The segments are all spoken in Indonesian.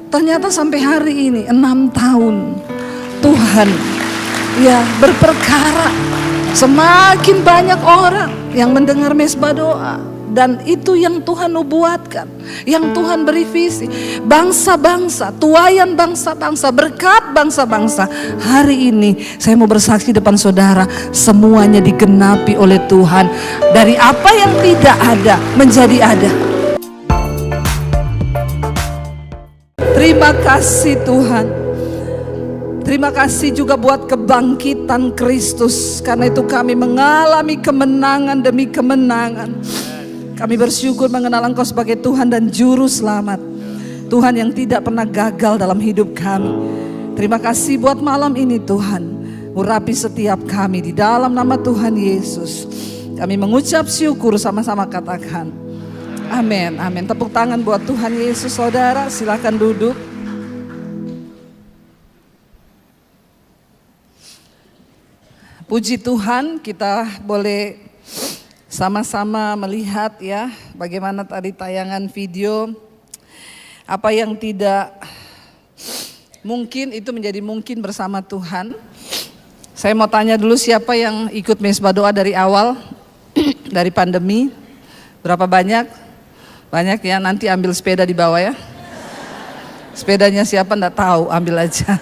Ternyata sampai hari ini 6 tahun Tuhan ya berperkara. Semakin banyak orang yang mendengar mesbah doa. Dan itu yang Tuhan nubuatkan, yang Tuhan beri visi. Bangsa-bangsa, tuaian bangsa-bangsa, berkat bangsa-bangsa. Hari ini saya mau bersaksi depan saudara, semuanya digenapi oleh Tuhan. Dari apa yang tidak ada menjadi ada. Terima kasih Tuhan. Terima kasih juga buat kebangkitan Kristus. Karena itu kami mengalami kemenangan demi kemenangan. Kami bersyukur mengenal Engkau sebagai Tuhan dan Juru Selamat. Tuhan yang tidak pernah gagal dalam hidup kami. Terima kasih buat malam ini Tuhan. Urapi setiap kami di dalam nama Tuhan Yesus. Kami mengucap syukur, sama-sama katakan amin, amin. Tepuk tangan buat Tuhan Yesus saudara. Silakan duduk. Puji Tuhan, kita boleh sama-sama melihat ya bagaimana tadi tayangan video. Apa yang tidak mungkin itu menjadi mungkin bersama Tuhan. Saya mau tanya dulu, siapa yang ikut mesbah doa dari awal dari pandemi? Berapa banyak? Banyak ya, nanti ambil sepeda di bawah ya. Sepedanya siapa enggak tahu, ambil aja.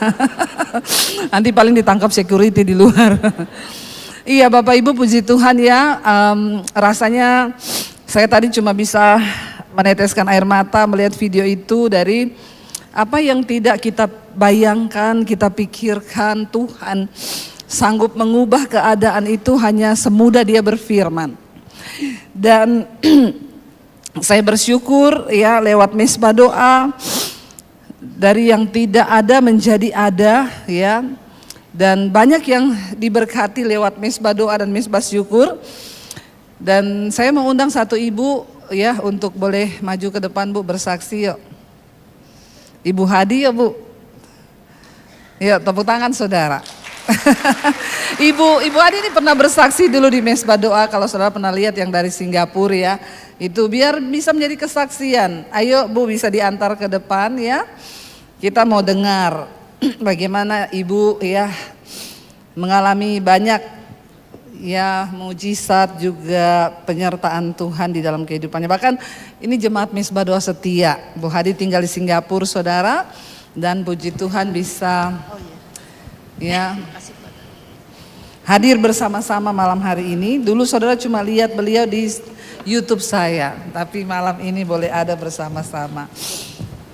Nanti paling ditangkap security di luar. Iya Bapak Ibu, puji Tuhan ya, rasanya saya tadi cuma bisa meneteskan air mata melihat video itu. Dari apa yang tidak kita bayangkan, kita pikirkan, Tuhan sanggup mengubah keadaan itu hanya semudah Dia berfirman. Dan saya bersyukur ya lewat mesbah doa, dari yang tidak ada menjadi ada ya. Dan banyak yang diberkati lewat mesbah doa dan mesbah syukur. Dan saya mengundang satu ibu ya untuk boleh maju ke depan Bu, bersaksi yuk. Ibu Hadi ya Bu. Ya, tepuk tangan saudara. Ibu Hadi ini pernah bersaksi dulu di mesbah doa, kalau saudara pernah lihat yang dari Singapura ya. Itu biar bisa menjadi kesaksian. Ayo Bu, bisa diantar ke depan ya. Kita mau dengar bagaimana ibu ya mengalami banyak ya mujizat juga penyertaan Tuhan di dalam kehidupannya. Bahkan ini jemaat mesbah doa setia. Bu Hadi tinggal di Singapura saudara, dan puji Tuhan bisa ya hadir bersama-sama malam hari ini. Dulu saudara cuma lihat beliau di YouTube saya, tapi malam ini boleh ada bersama-sama.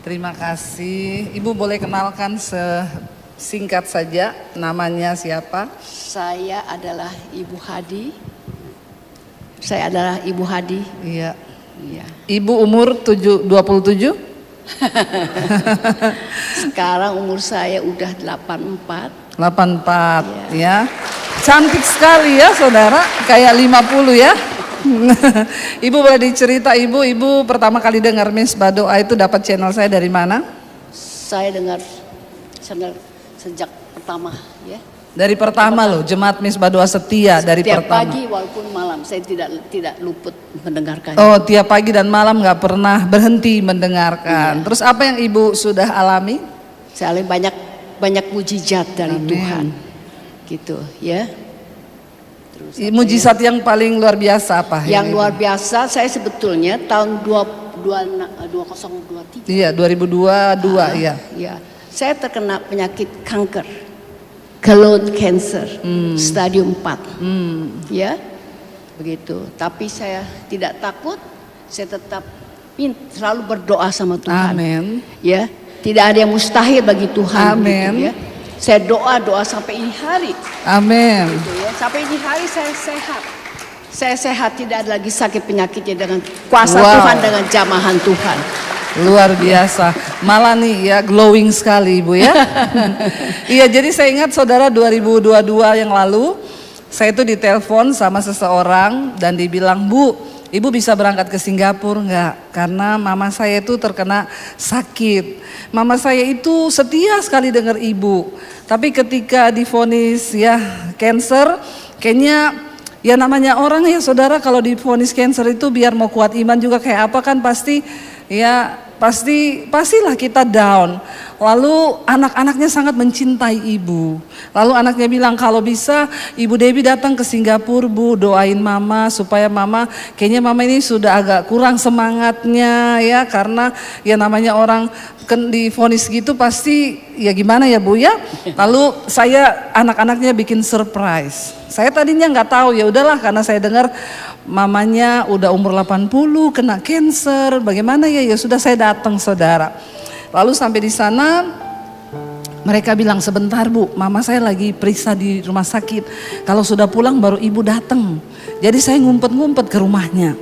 Terima kasih. Ibu boleh kenalkan singkat saja namanya siapa? Saya adalah Ibu Hadi. Saya adalah Ibu Hadi. Iya. Iya. Ibu umur 27? Sekarang umur saya udah 84. 84 ya. Cantik sekali ya saudara, kayak 50 ya. Ibu boleh dicerita ibu pertama kali dengar mesbah doa itu dapat channel saya dari mana? Saya dengar channel sejak pertama ya. Dari pertama loh, jemaat mesbah doa setia dari Tiap pertama. pagi walaupun malam saya tidak luput mendengarkan. Oh, tiap pagi dan malam nggak pernah berhenti mendengarkan. Iya. Terus apa yang ibu sudah alami? Saya alami banyak mujizat dari Amin. Tuhan. Gitu ya. Mujizat yang paling luar biasa apa? Yang luar biasa saya sebetulnya tahun 2023. Iya, 2022 iya. Ya, saya terkena penyakit kanker, colon cancer, stadium 4. Ya, begitu. Tapi saya tidak takut, saya tetap selalu berdoa sama Tuhan. Amin. Ya, tidak ada yang mustahil bagi Tuhan. Amin. Gitu, ya. Saya doa sampai ini hari. Amin. Gitu, ya. Sampai ini hari saya sehat. Saya sehat, tidak ada lagi sakit penyakitnya dengan kuasa Tuhan, dengan jamahan Tuhan. Luar biasa. Malah nih ya glowing sekali Ibu ya. Iya, jadi saya ingat saudara 2022 yang lalu saya itu ditelepon sama seseorang dan dibilang, "Bu, Ibu bisa berangkat ke Singapura enggak? Karena mama saya itu terkena sakit. Mama saya itu setia sekali dengar Ibu. Tapi ketika divonis ya cancer, kayaknya ya namanya orang ya saudara, kalau divonis cancer itu biar mau kuat iman juga kayak apa kan pasti ya pastilah kita down. Lalu anak-anaknya sangat mencintai ibu. Lalu anaknya bilang, kalau bisa Ibu Debbie datang ke Singapura Bu, doain mama supaya mama, kayaknya mama ini sudah agak kurang semangatnya ya, karena ya namanya orang divonis gitu pasti ya gimana ya Bu ya. Lalu anak-anaknya bikin surprise. Saya tadinya nggak tahu, ya udahlah karena saya dengar mamanya udah umur 80 kena cancer, bagaimana ya, ya sudah saya datang saudara. Lalu sampai di sana mereka bilang, sebentar Bu, mama saya lagi periksa di rumah sakit. Kalau sudah pulang baru ibu datang. Jadi saya ngumpet-ngumpet ke rumahnya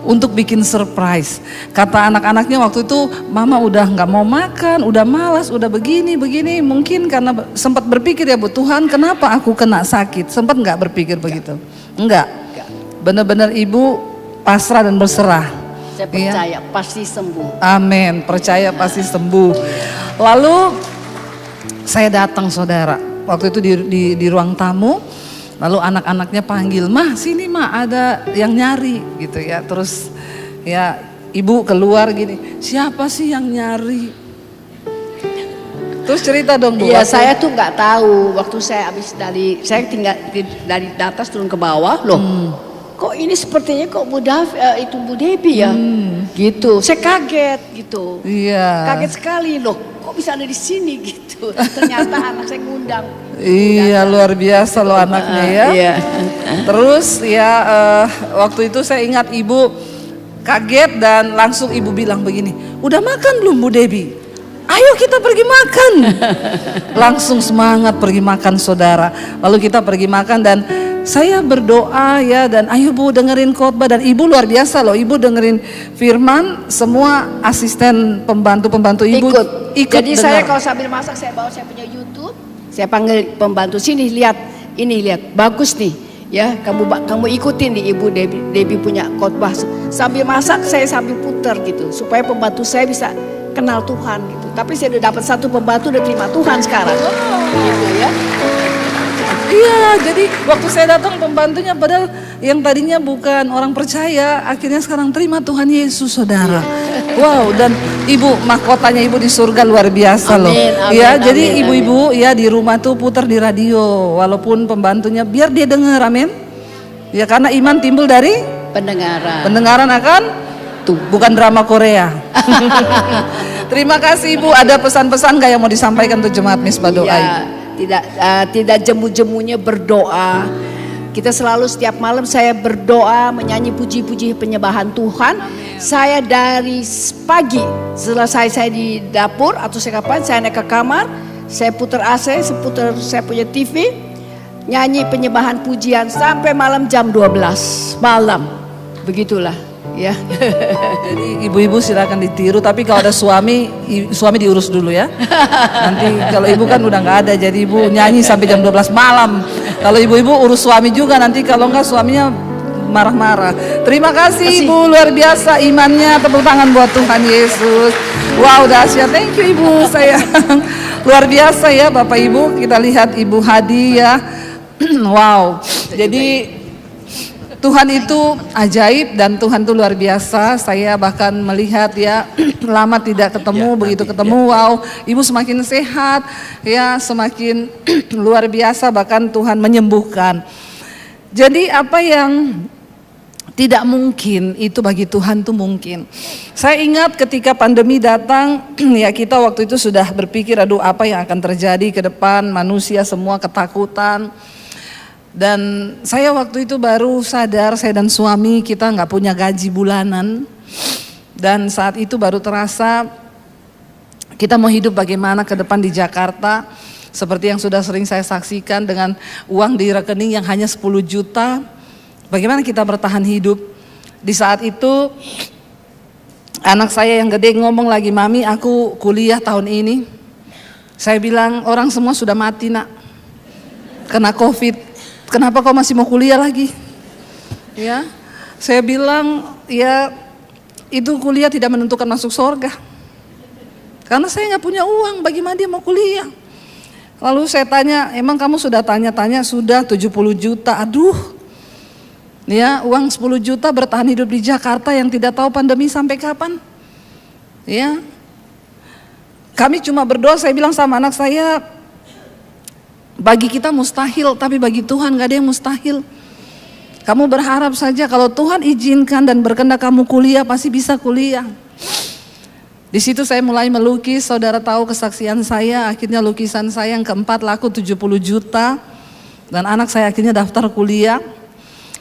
untuk bikin surprise. Kata anak-anaknya waktu itu, mama udah nggak mau makan, udah malas, udah begini. Mungkin karena sempat berpikir ya Bu, Tuhan kenapa aku kena sakit? Sempat nggak berpikir begitu? Enggak. Benar-benar ibu pasrah dan berserah. Saya percaya pasti sembuh. Amin, percaya pasti sembuh. Lalu saya datang saudara, waktu itu di ruang tamu, lalu anak-anaknya panggil, "Mah sini mah ada yang nyari," gitu ya. Terus ya ibu keluar gini, "Siapa sih yang nyari?" Terus cerita dong Bu. Iya, saya tuh nggak tahu. Waktu saya saya tinggal dari atas turun ke bawah loh. Kok ini sepertinya kok itu Bu Debbie ya, gitu. Saya kaget gitu. Iya. Kaget sekali loh. Kok bisa ada di sini gitu. Ternyata anak saya ngundang. Iya, luar biasa loh anaknya ya. Iya. Terus ya waktu itu saya ingat ibu kaget dan langsung ibu bilang begini, "Udah makan belum Bu Debbie? Ayo kita pergi makan." Langsung semangat pergi makan saudara. Lalu kita pergi makan dan saya berdoa ya, dan ayo Bu dengerin khotbah, dan ibu luar biasa loh, ibu dengerin firman, semua asisten pembantu ibu ikut Jadi dengar. saya kalau sambil masak saya bawa saya punya YouTube, saya panggil pembantu, sini lihat, ini lihat, bagus nih ya, kamu ikutin nih Ibu Debbie punya khotbah. Sambil masak saya sambil puter gitu supaya pembantu saya bisa kenal Tuhan gitu. Tapi saya udah dapat satu pembantu udah terima Tuhan sekarang. Gitu ya. Iya, jadi waktu saya datang pembantunya padahal yang tadinya bukan orang percaya, akhirnya sekarang terima Tuhan Yesus saudara. Wow, dan ibu, mahkotanya ibu di surga luar biasa loh. Ya, jadi ibu-ibu ya di rumah tuh putar di radio, walaupun pembantunya biar dia dengar, amin. Ya karena iman timbul dari pendengaran akan tuh, bukan drama Korea. Terima kasih ibu, ada pesan-pesan gak yang mau disampaikan untuk jemaat Misbah Doa? Tidak jemu-jemunya berdoa. Kita selalu setiap malam saya berdoa, menyanyi puji-puji penyembahan Tuhan. Saya dari pagi selesai saya di dapur atau saya kapan saya naik ke kamar, saya putar AC, saya punya TV, nyanyi penyembahan pujian sampai malam jam 12 malam. Begitulah. Ya. Jadi ibu-ibu silakan ditiru, tapi kalau ada suami diurus dulu ya. Nanti kalau ibu kan udah nggak ada, jadi ibu nyanyi sampai jam 12 malam. Kalau ibu-ibu urus suami juga, nanti kalau nggak suaminya marah-marah. Terima kasih ibu, luar biasa imannya, tepuk tangan buat Tuhan Yesus. Wow, dahsyat, thank you ibu sayang. Luar biasa ya Bapak Ibu, kita lihat Ibu Hadi ya. Wow, jadi Tuhan itu ajaib dan Tuhan itu luar biasa. Saya bahkan melihat ya, lama tidak ketemu, begitu ketemu, wow, ibu semakin sehat ya, semakin luar biasa, bahkan Tuhan menyembuhkan. Jadi apa yang tidak mungkin itu bagi Tuhan itu mungkin. Saya ingat ketika pandemi datang ya, kita waktu itu sudah berpikir, aduh apa yang akan terjadi ke depan, manusia semua ketakutan. Dan saya waktu itu baru sadar, saya dan suami kita nggak punya gaji bulanan. Dan saat itu baru terasa kita mau hidup bagaimana ke depan di Jakarta. Seperti yang sudah sering saya saksikan, dengan uang di rekening yang hanya 10 juta. Bagaimana kita bertahan hidup. Di saat itu anak saya yang gede ngomong lagi, "Mami, aku kuliah tahun ini." Saya bilang, "Orang semua sudah mati nak, kena COVID. Kenapa kau masih mau kuliah lagi?" Ya, saya bilang, ya itu kuliah tidak menentukan masuk surga. Karena saya nggak punya uang, bagaimana dia mau kuliah? Lalu saya tanya, emang kamu sudah tanya-tanya? Sudah 70 juta, aduh. Ya, uang 10 juta bertahan hidup di Jakarta yang tidak tahu pandemi sampai kapan. Ya, kami cuma berdoa, saya bilang sama anak saya, bagi kita mustahil, tapi bagi Tuhan gak ada yang mustahil. Kamu berharap saja kalau Tuhan izinkan dan berkehendak kamu kuliah, pasti bisa kuliah. Di situ saya mulai melukis, saudara tahu kesaksian saya, akhirnya lukisan saya yang keempat laku 70 juta. Dan anak saya akhirnya daftar kuliah.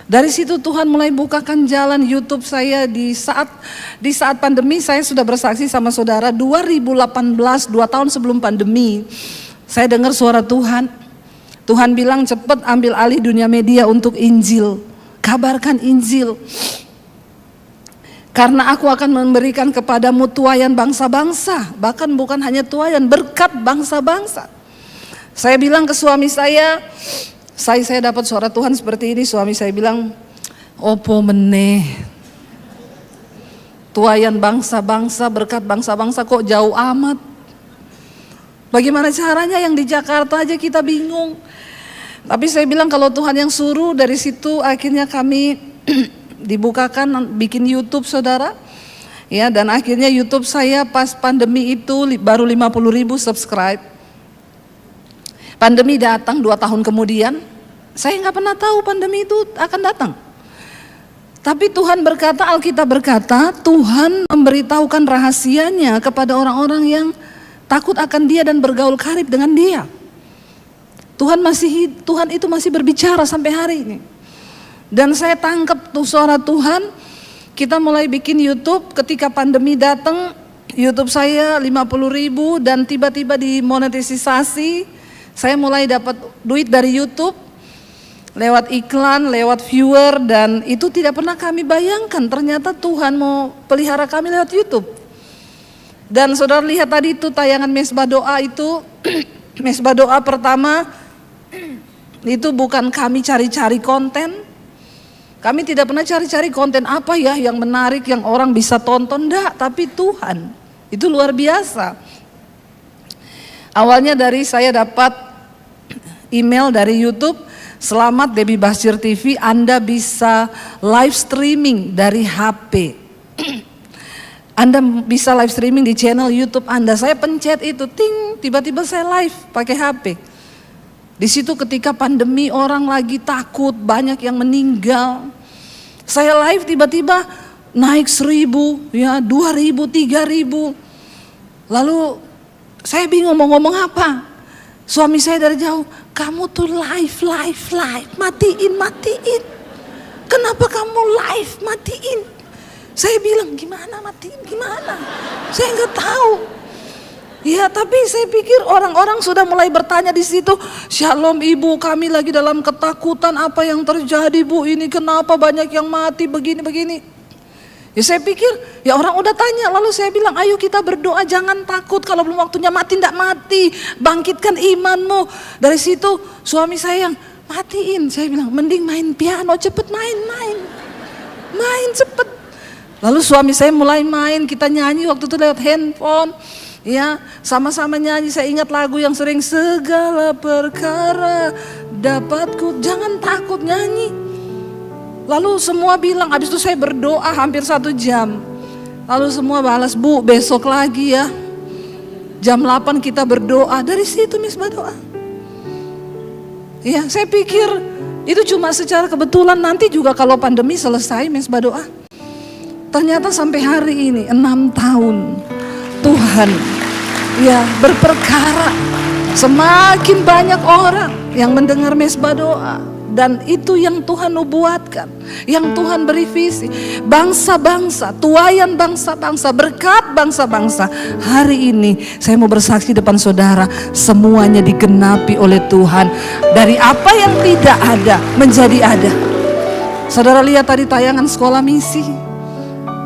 Dari situ Tuhan mulai bukakan jalan YouTube saya. Di saat pandemi saya sudah bersaksi sama saudara, 2018, 2 tahun sebelum pandemi, saya dengar suara Tuhan. Tuhan bilang cepat ambil alih dunia media untuk Injil, kabarkan Injil. Karena aku akan memberikan kepadamu tuaian bangsa-bangsa, bahkan bukan hanya tuaian, berkat bangsa-bangsa. Saya bilang ke suami saya dapat suara Tuhan seperti ini. Suami saya bilang, opo meneh, tuaian bangsa-bangsa, berkat bangsa-bangsa kok jauh amat. Bagaimana caranya, yang di Jakarta aja kita bingung. Tapi saya bilang kalau Tuhan yang suruh. Dari situ akhirnya kami dibukakan bikin YouTube, saudara. Ya, dan akhirnya YouTube saya pas pandemi itu baru 50.000 subscribe. Pandemi datang 2 tahun kemudian, saya nggak pernah tahu pandemi itu akan datang. Tapi Tuhan berkata, Alkitab berkata, Tuhan memberitahukan rahasianya kepada orang-orang yang takut akan Dia dan bergaul karib dengan Dia. Tuhan itu masih berbicara sampai hari ini. Dan saya tangkap tuh suara Tuhan. Kita mulai bikin YouTube ketika pandemi datang. YouTube saya 50.000 dan tiba-tiba dimonetisasi. Saya mulai dapat duit dari YouTube lewat iklan, lewat viewer, dan itu tidak pernah kami bayangkan. Ternyata Tuhan mau pelihara kami lewat YouTube. Dan saudara lihat tadi itu tayangan mesbah doa itu, mesbah doa pertama itu bukan kami cari-cari konten. Kami tidak pernah cari-cari konten apa ya yang menarik, yang orang bisa tonton, enggak. Tapi Tuhan itu luar biasa. Awalnya dari saya dapat email dari YouTube, selamat Debbie Bashir TV, Anda bisa live streaming dari HP. Anda bisa live streaming di channel YouTube Anda. Saya pencet itu, ting, tiba-tiba saya live pakai HP. Di situ ketika pandemi orang lagi takut, banyak yang meninggal. Saya live tiba-tiba naik 1.000, ya 2.000, 3.000. Lalu saya bingung mau ngomong apa. Suami saya dari jauh, kamu tuh live, matiin. Kenapa kamu live, matiin? Saya bilang, gimana matiin, gimana? Saya nggak tahu. Ya, tapi saya pikir orang-orang sudah mulai bertanya di situ, Shalom ibu, kami lagi dalam ketakutan, apa yang terjadi bu, ini kenapa banyak yang mati begini-begini. Ya saya pikir, ya orang udah tanya, lalu saya bilang, ayo kita berdoa, jangan takut, kalau belum waktunya mati, ndak mati, bangkitkan imanmu. Dari situ suami saya yang matiin, saya bilang, mending main piano, cepet main cepet. Lalu suami saya mulai main, kita nyanyi waktu itu lewat handphone. Ya, sama-sama nyanyi. Saya ingat lagu yang sering, segala perkara dapatku, jangan takut, nyanyi. Lalu semua bilang, habis itu saya berdoa hampir 1 jam. Lalu semua balas, bu besok lagi ya, jam 8 kita berdoa. Dari situ mesbah doa. Ya, saya pikir itu cuma secara kebetulan, nanti juga kalau pandemi selesai mesbah doa. Ternyata sampai hari ini 6 tahun Tuhan ya berperkara, semakin banyak orang yang mendengar mesbah doa, dan itu yang Tuhan nubuatkan, yang Tuhan beri visi. Bangsa-bangsa, tuaian bangsa-bangsa, berkat bangsa-bangsa. Hari ini saya mau bersaksi depan saudara, semuanya digenapi oleh Tuhan. Dari apa yang tidak ada menjadi ada. Saudara lihat tadi tayangan sekolah misi,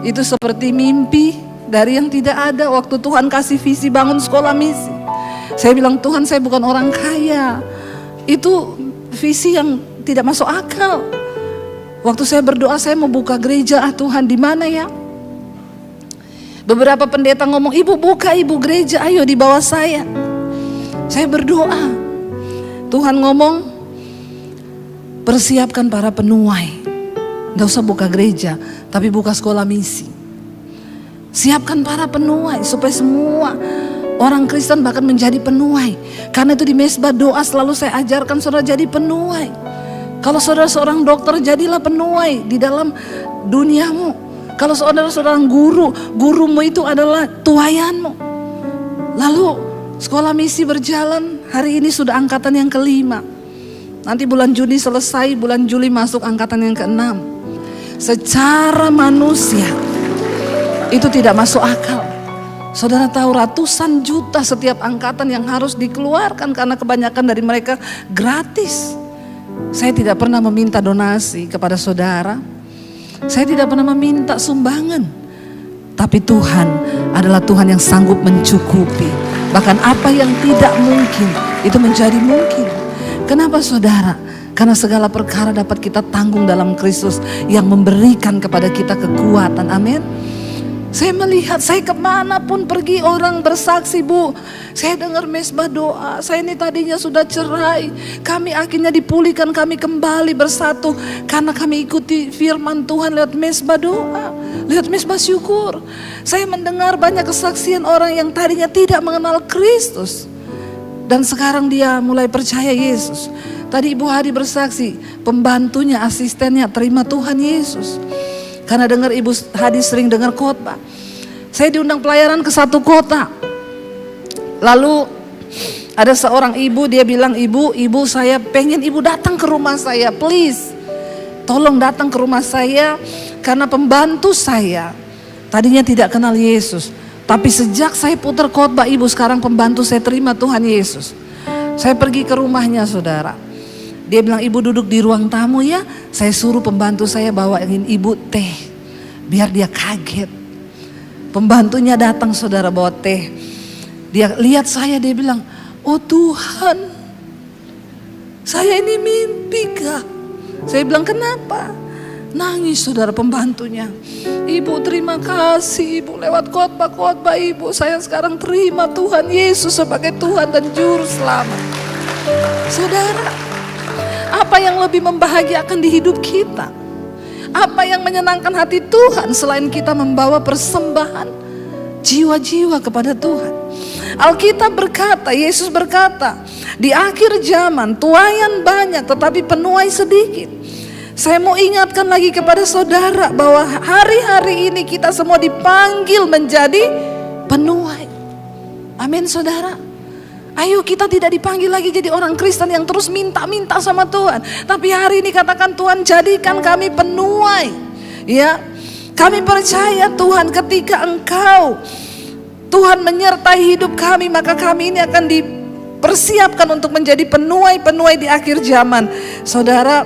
itu seperti mimpi dari yang tidak ada. Waktu Tuhan kasih visi bangun sekolah misi, saya bilang, Tuhan saya bukan orang kaya, itu visi yang tidak masuk akal. Waktu saya berdoa, saya mau buka gereja, Tuhan di mana ya? Beberapa pendeta ngomong, ibu buka ibu gereja, ayo di bawah saya. Saya berdoa, Tuhan ngomong, persiapkan para penuai. Gak usah buka gereja, tapi buka sekolah misi. Siapkan para penuai supaya semua orang Kristen bahkan menjadi penuai. Karena itu di mesbah doa selalu saya ajarkan saudara jadi penuai. Kalau saudara seorang dokter, jadilah penuai di dalam duniamu. Kalau saudara seorang guru, gurumu itu adalah tuayanmu. Lalu sekolah misi berjalan, hari ini sudah angkatan yang ke-5. Nanti bulan Juni selesai, bulan Juli masuk angkatan yang ke-6. Secara manusia itu tidak masuk akal. Saudara tahu ratusan juta setiap angkatan yang harus dikeluarkan karena kebanyakan dari mereka gratis. Saya tidak pernah meminta donasi kepada saudara. Saya tidak pernah meminta sumbangan. Tapi Tuhan adalah Tuhan yang sanggup mencukupi. Bahkan apa yang tidak mungkin itu menjadi mungkin. Kenapa saudara? Karena segala perkara dapat kita tanggung dalam Kristus yang memberikan kepada kita kekuatan. Amin. Saya melihat, saya kemanapun pergi orang bersaksi, Bu, saya dengar mesbah doa, saya ini tadinya sudah cerai, kami akhirnya dipulihkan, kami kembali bersatu karena kami ikuti firman Tuhan lewat mesbah doa, lewat mesbah syukur. Saya mendengar banyak kesaksian orang yang tadinya tidak mengenal Kristus dan sekarang dia mulai percaya Yesus. Tadi Ibu Hadi bersaksi, pembantunya, asistennya terima Tuhan Yesus. Karena dengar Ibu Hadi sering dengar khotbah. Saya diundang pelayanan ke satu kota. Lalu ada seorang ibu, dia bilang, ibu saya pengen ibu datang ke rumah saya, please. Tolong datang ke rumah saya karena pembantu saya tadinya tidak kenal Yesus. Tapi sejak saya putar khotbah ibu, sekarang pembantu saya terima Tuhan Yesus. Saya pergi ke rumahnya saudara. Dia bilang, ibu duduk di ruang tamu ya. Saya suruh pembantu saya bawain ibu teh. Biar dia kaget. Pembantunya datang saudara bawa teh. Dia lihat saya, dia bilang, oh Tuhan, saya ini mimpi kah? Saya bilang, kenapa? Nangis saudara pembantunya. Ibu terima kasih ibu, lewat khotbah ibu saya sekarang terima Tuhan Yesus sebagai Tuhan dan Juru Selamat. Saudara, apa yang lebih membahagiakan di hidup kita? Apa yang menyenangkan hati Tuhan selain kita membawa persembahan jiwa-jiwa kepada Tuhan? Alkitab berkata, Yesus berkata, di akhir zaman tuayan banyak tetapi penuai sedikit. Saya mau ingatkan lagi kepada saudara bahwa hari-hari ini kita semua dipanggil menjadi penuai. Amin saudara. Ayo kita tidak dipanggil lagi jadi orang Kristen yang terus minta-minta sama Tuhan. Tapi hari ini katakan, Tuhan jadikan kami penuai. Ya, kami percaya Tuhan ketika Engkau Tuhan menyertai hidup kami, maka kami ini akan dipersiapkan untuk menjadi penuai-penuai di akhir zaman. Saudara,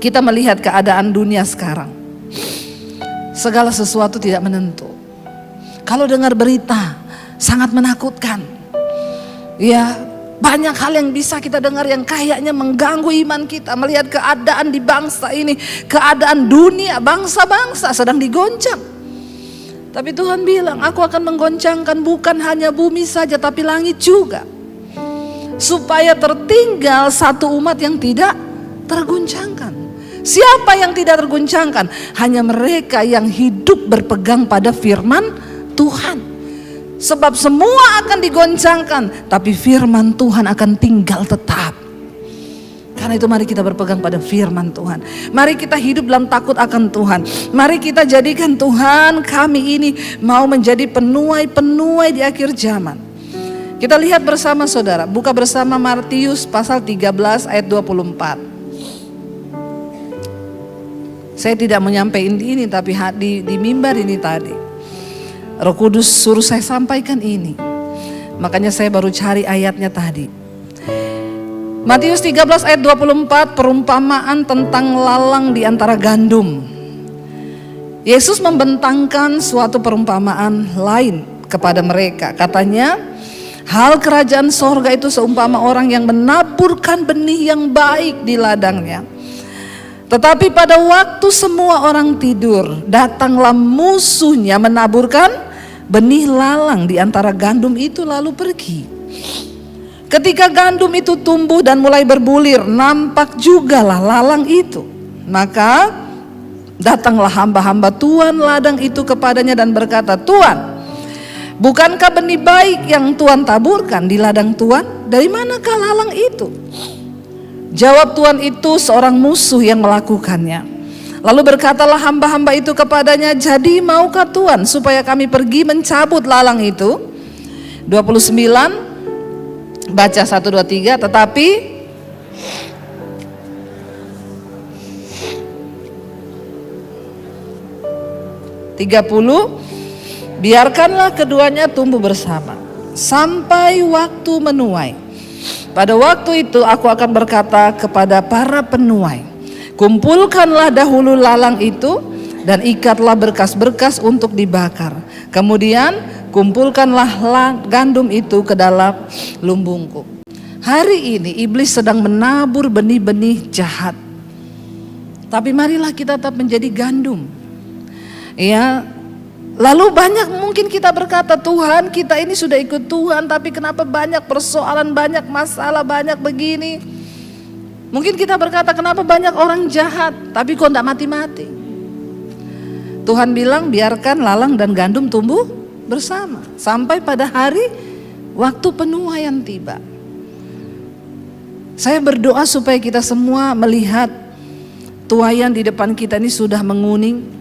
kita melihat keadaan dunia sekarang. Segala sesuatu tidak menentu. Kalau dengar berita sangat menakutkan. Ya, banyak hal yang bisa kita dengar yang kayaknya mengganggu iman kita. Melihat keadaan di bangsa ini, keadaan dunia, bangsa-bangsa sedang digoncang. Tapi Tuhan bilang, aku akan menggoncangkan bukan hanya bumi saja tapi langit juga. Supaya tertinggal satu umat yang tidak terguncangkan. Siapa yang tidak terguncangkan? Hanya mereka yang hidup berpegang pada firman Tuhan. Sebab semua akan digoncangkan, tapi firman Tuhan akan tinggal tetap. Karena itu mari kita berpegang pada firman Tuhan. Mari kita hidup dalam takut akan Tuhan. Mari kita jadikan Tuhan, kami ini mau menjadi penuai-penuai di akhir zaman. Kita lihat bersama saudara, buka bersama Matius pasal 13 ayat 24. Saya tidak menyampaikan ini tapi di mimbar ini tadi. Roh Kudus suruh saya sampaikan ini. Makanya saya baru cari ayatnya tadi. Matius 13 ayat 24, perumpamaan tentang lalang di antara gandum. Yesus membentangkan suatu perumpamaan lain kepada mereka. Katanya, hal kerajaan sorga itu seumpama orang yang menaburkan benih yang baik di ladangnya. Tetapi pada waktu semua orang tidur, datanglah musuhnya menaburkan benih lalang di antara gandum itu lalu pergi. Ketika gandum itu tumbuh dan mulai berbulir, nampak jugalah lalang itu. Maka Datanglah hamba-hamba Tuhan ladang itu kepadanya dan berkata, Tuan, bukankah benih baik yang Tuhan taburkan di ladang Tuan? Dari manakah lalang itu? Jawab Tuhan, itu seorang musuh yang melakukannya. Lalu berkatalah hamba-hamba itu kepadanya, jadi maukah Tuhan supaya kami pergi mencabut lalang itu? 29, baca 1, 2, 3, tetapi 30, biarkanlah keduanya tumbuh bersama sampai waktu menuai. Pada waktu itu aku akan berkata kepada para penuai, kumpulkanlah dahulu lalang itu dan ikatlah berkas-berkas untuk dibakar. Kemudian kumpulkanlah gandum itu ke dalam lumbungku. Hari ini iblis sedang menabur benih-benih jahat. Tapi marilah kita tetap menjadi gandum. Ya, lalu banyak mungkin kita berkata, Tuhan, kita ini sudah ikut Tuhan, tapi kenapa banyak persoalan, banyak masalah, banyak begini. Mungkin kita berkata, kenapa banyak orang jahat, tapi kok tidak mati-mati. Tuhan bilang, biarkan lalang dan gandum tumbuh bersama sampai pada hari waktu penuaian tiba. Saya berdoa supaya kita semua melihat tuaian di depan kita ini sudah menguning.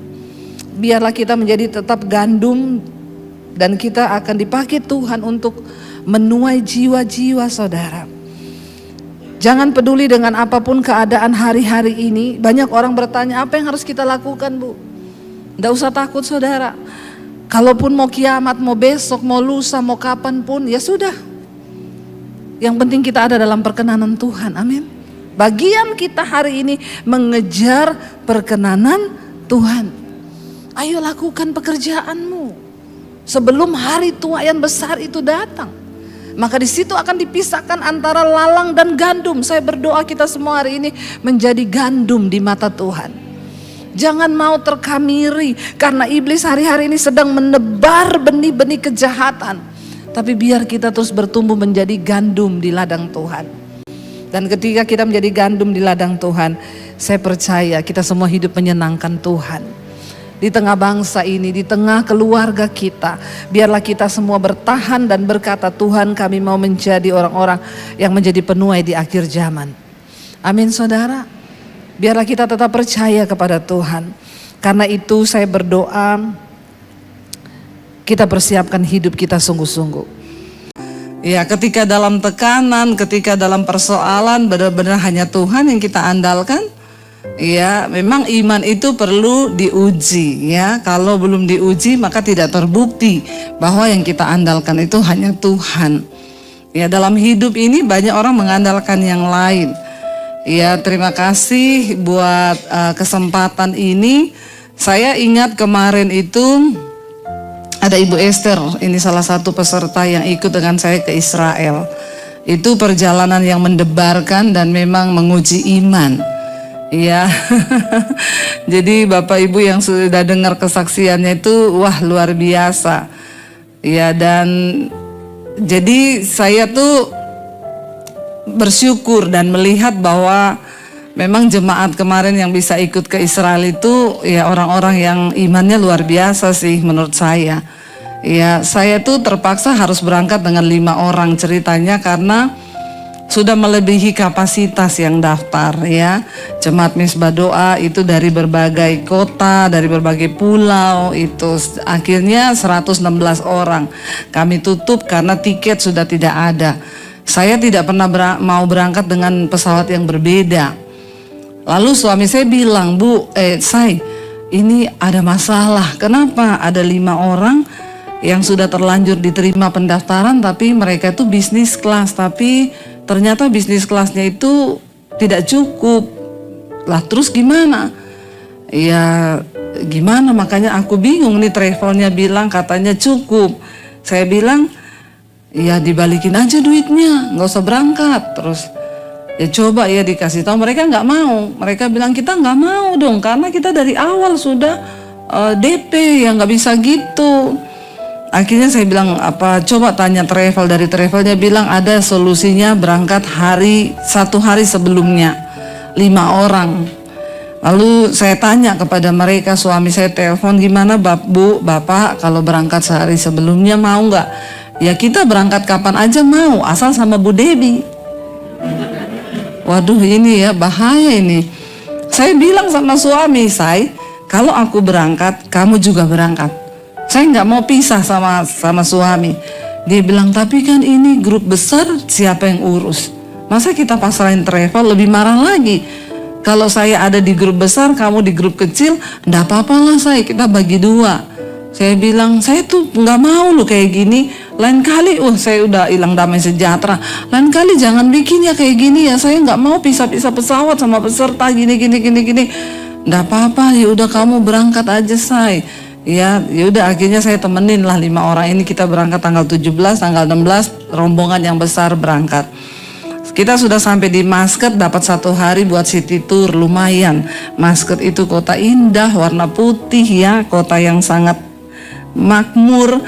Biarlah kita menjadi tetap gandum dan kita akan dipakai Tuhan untuk menuai jiwa-jiwa saudara. Jangan peduli dengan apapun keadaan hari-hari ini. Banyak orang bertanya, apa yang harus kita lakukan, Bu? Tidak usah takut saudara. Kalaupun mau kiamat, mau besok, mau lusa, mau kapan pun, ya sudah. Yang penting kita ada dalam perkenanan Tuhan, amin. Bagian kita hari ini mengejar perkenanan Tuhan. Ayo lakukan pekerjaanmu sebelum hari tuaian besar itu datang. Maka di situ akan dipisahkan antara lalang dan gandum. Saya berdoa kita semua hari ini menjadi gandum di mata Tuhan. Jangan mau terkamiri karena iblis hari-hari ini sedang menebar benih-benih kejahatan. Tapi biar kita terus bertumbuh menjadi gandum di ladang Tuhan. Dan ketika kita menjadi gandum di ladang Tuhan, saya percaya kita semua hidup menyenangkan Tuhan. Di tengah bangsa ini, di tengah keluarga kita, biarlah kita semua bertahan dan berkata, Tuhan, kami mau menjadi orang-orang yang menjadi penuai di akhir zaman. Amin saudara. Biarlah kita tetap percaya kepada Tuhan. Karena itu saya berdoa, kita persiapkan hidup kita sungguh-sungguh. Ya, ketika dalam tekanan, ketika dalam persoalan, benar-benar hanya Tuhan yang kita andalkan. Ya, memang iman itu perlu diuji ya. Kalau belum diuji maka tidak terbukti bahwa yang kita andalkan itu hanya Tuhan. Ya, dalam hidup ini banyak orang mengandalkan yang lain. Ya, terima kasih buat kesempatan ini. Saya ingat kemarin itu ada Ibu Esther, ini salah satu peserta yang ikut dengan saya ke Israel. Itu perjalanan yang mendebarkan dan memang menguji iman. Iya, jadi Bapak Ibu yang sudah dengar kesaksiannya itu, wah luar biasa. Ya, dan jadi saya tuh bersyukur dan melihat bahwa memang jemaat kemarin yang bisa ikut ke Israel itu ya orang-orang yang imannya luar biasa sih menurut saya. Ya, saya tuh terpaksa harus berangkat dengan 5 orang ceritanya karena sudah melebihi kapasitas yang daftar ya. Jemaat Misbah Doa itu dari berbagai kota, dari berbagai pulau, itu akhirnya 116 orang. Kami tutup karena tiket sudah tidak ada. Saya tidak pernah mau berangkat dengan pesawat yang berbeda. Lalu suami saya bilang, Bu, Say, ini ada masalah. Kenapa? Ada 5 orang yang sudah terlanjur diterima pendaftaran tapi mereka itu bisnis kelas, tapi ternyata bisnis kelasnya itu tidak cukup. Lah terus gimana? Ya gimana, makanya aku bingung nih, travelnya bilang katanya cukup. Saya bilang ya dibalikin aja duitnya, nggak usah berangkat. Terus ya coba ya dikasih tahu, mereka nggak mau. Mereka bilang kita nggak mau dong karena kita dari awal sudah DP, ya nggak bisa gitu. Akhirnya saya bilang apa, coba tanya travel, dari travelnya bilang ada solusinya berangkat 1 hari sebelumnya 5 orang. Lalu saya tanya kepada mereka, suami saya telepon, gimana Bu, Bapak kalau berangkat sehari sebelumnya mau nggak? Ya kita berangkat kapan aja mau, asal sama Bu Debbie. Waduh ini ya bahaya ini. Saya bilang sama suami saya, kalau aku berangkat, kamu juga berangkat. Saya nggak mau pisah sama suami. Dia bilang, tapi kan ini grup besar, siapa yang urus? Masa kita pasrahin travel, lebih marah lagi. Kalau saya ada di grup besar, kamu di grup kecil, nggak apa-apa lah kita bagi dua. Saya bilang, saya tuh nggak mau loh kayak gini. Lain kali, saya udah hilang damai sejahtera. Lain kali jangan bikin ya kayak gini ya. Saya nggak mau pisah-pisah pesawat sama peserta gini. Nggak apa-apa, ya udah kamu berangkat aja Ya udah akhirnya saya temenin lah 5 orang ini. Kita berangkat tanggal 17, tanggal 16, rombongan yang besar berangkat. Kita sudah sampai di Muscat, dapat 1 hari buat city tour, lumayan. Muscat itu kota indah, warna putih ya, kota yang sangat makmur.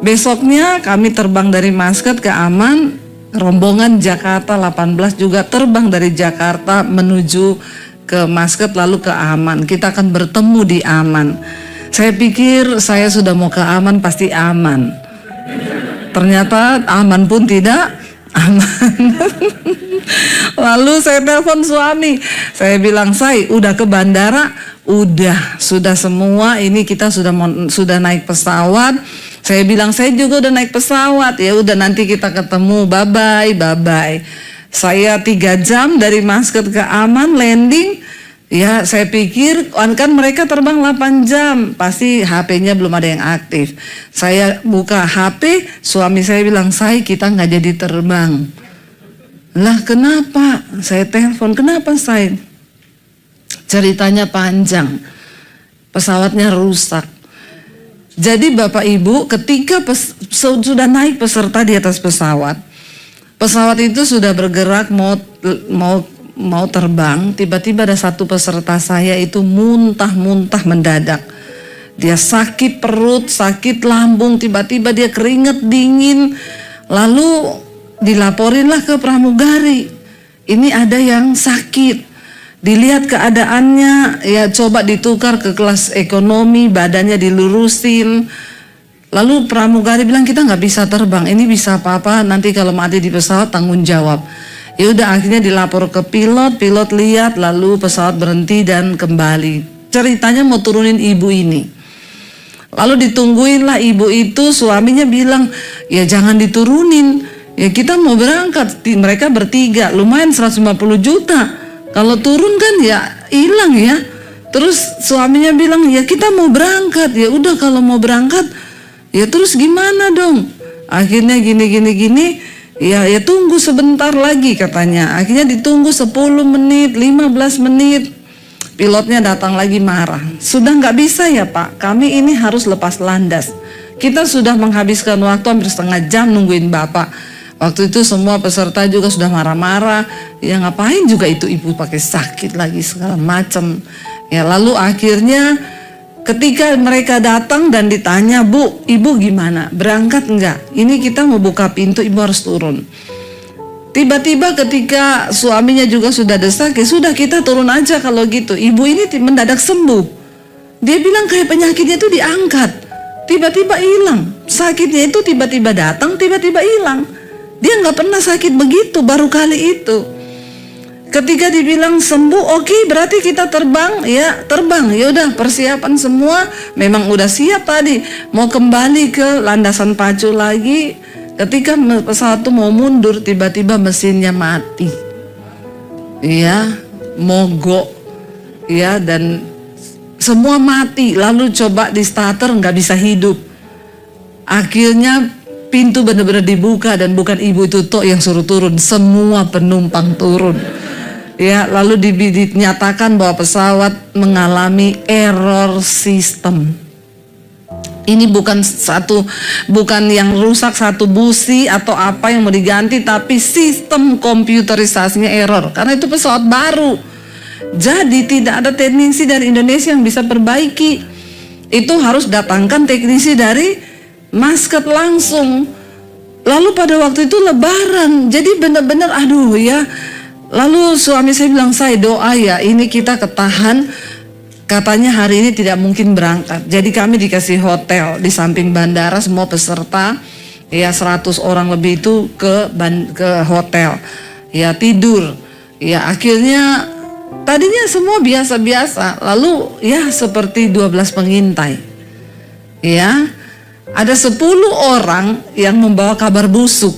Besoknya kami terbang dari Muscat ke Amman, rombongan Jakarta 18 juga terbang dari Jakarta menuju ke Muscat lalu ke Amman. Kita akan bertemu di Amman. Saya pikir saya sudah mau ke Amman pasti aman. Ternyata aman pun tidak aman. Lalu saya telepon suami. Saya bilang, udah ke bandara? Sudah semua. Ini kita sudah naik pesawat. Saya bilang, saya juga udah naik pesawat. Ya udah nanti kita ketemu. Bye bye. Saya 3 jam dari Muscat ke Amman landing. Ya saya pikir kan mereka terbang 8 jam, pasti HP-nya belum ada yang aktif. Saya buka HP, suami saya bilang, kita nggak jadi terbang. Lah kenapa? Saya telepon, kenapa Ceritanya panjang, pesawatnya rusak. Jadi Bapak Ibu ketika sudah naik peserta di atas pesawat itu sudah bergerak mau terbang, tiba-tiba ada satu peserta saya itu muntah mendadak. Dia sakit perut, sakit lambung, tiba-tiba dia keringet dingin. Lalu dilaporinlah ke pramugari. Ini ada yang sakit. Dilihat keadaannya, ya coba ditukar ke kelas ekonomi, badannya dilurusin. Lalu pramugari bilang, kita nggak bisa terbang, ini bisa apa-apa, nanti kalau mati di pesawat tanggung jawab. Ya udah akhirnya dilapor ke pilot lihat, lalu pesawat berhenti dan kembali. Ceritanya mau turunin ibu ini. Lalu ditungguin lah ibu itu, suaminya bilang, ya jangan diturunin. Ya kita mau berangkat, mereka bertiga, lumayan 150 juta. Kalau turun kan ya hilang ya. Terus suaminya bilang, ya kita mau berangkat. Ya udah kalau mau berangkat, ya terus gimana dong? Akhirnya gini. Ya tunggu sebentar lagi katanya. Akhirnya ditunggu 10 menit, 15 menit. Pilotnya datang lagi marah. Sudah nggak bisa ya Pak, kami ini harus lepas landas. Kita sudah menghabiskan waktu hampir setengah jam nungguin Bapak. Waktu itu semua peserta juga sudah marah-marah. Ya ngapain juga itu ibu pakai sakit lagi segala macam. Ya lalu akhirnya ketika mereka datang dan ditanya, Bu, ibu gimana? Berangkat enggak? Ini kita mau buka pintu, ibu harus turun. Tiba-tiba ketika suaminya juga sudah desak, ya sudah kita turun aja kalau gitu. Ibu ini mendadak sembuh. Dia bilang kayak penyakitnya itu diangkat. Tiba-tiba hilang. Sakitnya itu tiba-tiba datang, tiba-tiba hilang. Dia nggak pernah sakit begitu, baru kali itu. Ketika dibilang sembuh, oke, berarti kita terbang, ya terbang. Ya udah persiapan semua, memang udah siap tadi. Mau kembali ke landasan pacu lagi. Ketika pesawat itu mau mundur, tiba-tiba mesinnya mati. Ya, mogok. Ya, dan semua mati. Lalu coba di starter nggak bisa hidup. Akhirnya pintu benar-benar dibuka dan bukan ibu itu tok yang suruh turun, semua penumpang turun. Ya, lalu dinyatakan bahwa pesawat mengalami error sistem. Ini bukan yang rusak satu busi atau apa yang mau diganti, tapi sistem komputerisasinya error karena itu pesawat baru. Jadi tidak ada teknisi dari Indonesia yang bisa perbaiki. Itu harus datangkan teknisi dari Muscat langsung. Lalu pada waktu itu Lebaran, jadi benar-benar aduh ya. Lalu suami saya bilang, saya doa ya, ini kita ketahan. Katanya hari ini tidak mungkin berangkat. Jadi kami dikasih hotel di samping bandara, semua peserta ya 100 orang lebih itu ke hotel. Ya tidur. Ya akhirnya tadinya semua biasa-biasa. Lalu ya seperti 12 pengintai. Ya, ada 10 orang yang membawa kabar busuk.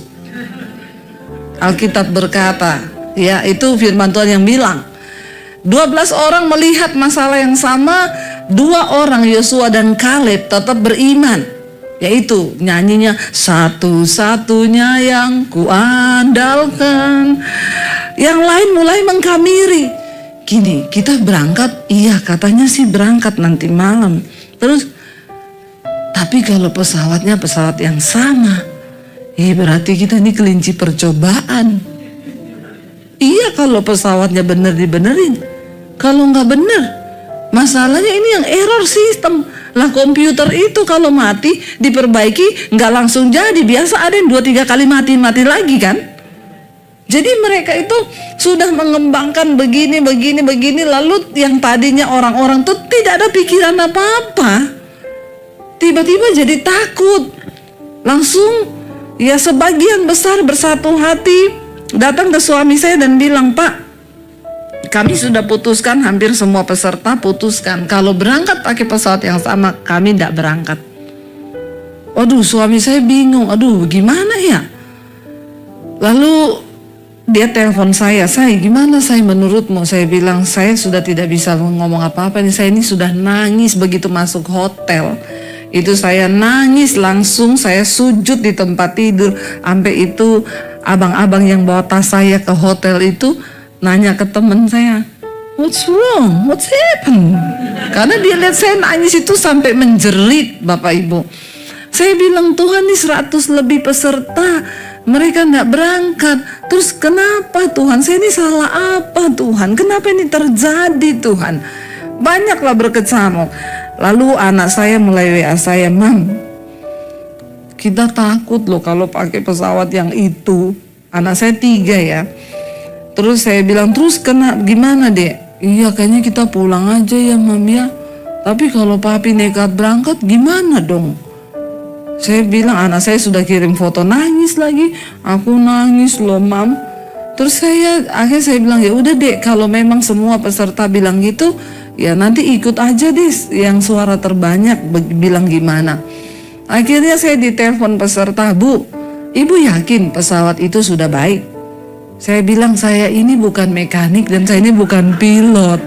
Alkitab berkata, ya itu firman Tuhan yang bilang 12 orang melihat masalah yang sama, 2 orang Yosua dan Kaleb tetap beriman, yaitu nyanyinya satu-satunya yang kuandalkan. Yang lain mulai mengkamiri, gini, kita berangkat, iya katanya sih berangkat nanti malam. Terus tapi kalau pesawatnya pesawat yang sama, berarti kita ini kelinci percobaan. Iya kalau pesawatnya bener dibenerin. Kalau nggak bener, masalahnya ini yang error sistem. Lah komputer itu kalau mati diperbaiki nggak langsung jadi. Biasa ada yang 2-3 kali mati lagi kan. Jadi mereka itu sudah mengembangkan begini. Lalu yang tadinya orang-orang tuh tidak ada pikiran apa-apa, tiba-tiba jadi takut. Langsung ya sebagian besar bersatu hati datang ke suami saya dan bilang, Pak, kami sudah putuskan, hampir semua peserta putuskan kalau berangkat pakai pesawat yang sama, kami tidak berangkat. Waduh, suami saya bingung, aduh gimana ya. Lalu dia telepon saya gimana saya menurutmu? Saya bilang, saya sudah tidak bisa ngomong apa-apa nih, saya ini sudah nangis begitu masuk hotel. Itu saya nangis langsung, saya sujud di tempat tidur. Sampai itu abang-abang yang bawa tas saya ke hotel itu nanya ke teman saya, what's wrong? What's happened? Karena dia lihat saya nangis itu sampai menjerit, Bapak Ibu. Saya bilang, Tuhan ini 100 lebih peserta, mereka enggak berangkat. Terus kenapa Tuhan? Saya ini salah apa Tuhan? Kenapa ini terjadi Tuhan? Banyaklah berkecamuk. Lalu anak saya mulai WA saya, Mam, kita takut loh kalau pakai pesawat yang itu. Anak saya 3 ya. Terus saya bilang, terus gimana Dek? Iya kayaknya kita pulang aja ya Mam ya. Tapi kalau papi nekat berangkat gimana dong? Saya bilang, anak saya sudah kirim foto nangis lagi. Aku nangis loh Mam. Terus akhirnya saya bilang, ya udah Dek, kalau memang semua peserta bilang gitu, ya nanti ikut aja deh yang suara terbanyak bilang gimana. Akhirnya saya ditelepon peserta, Bu, Ibu yakin pesawat itu sudah baik? Saya bilang, saya ini bukan mekanik dan saya ini bukan pilot.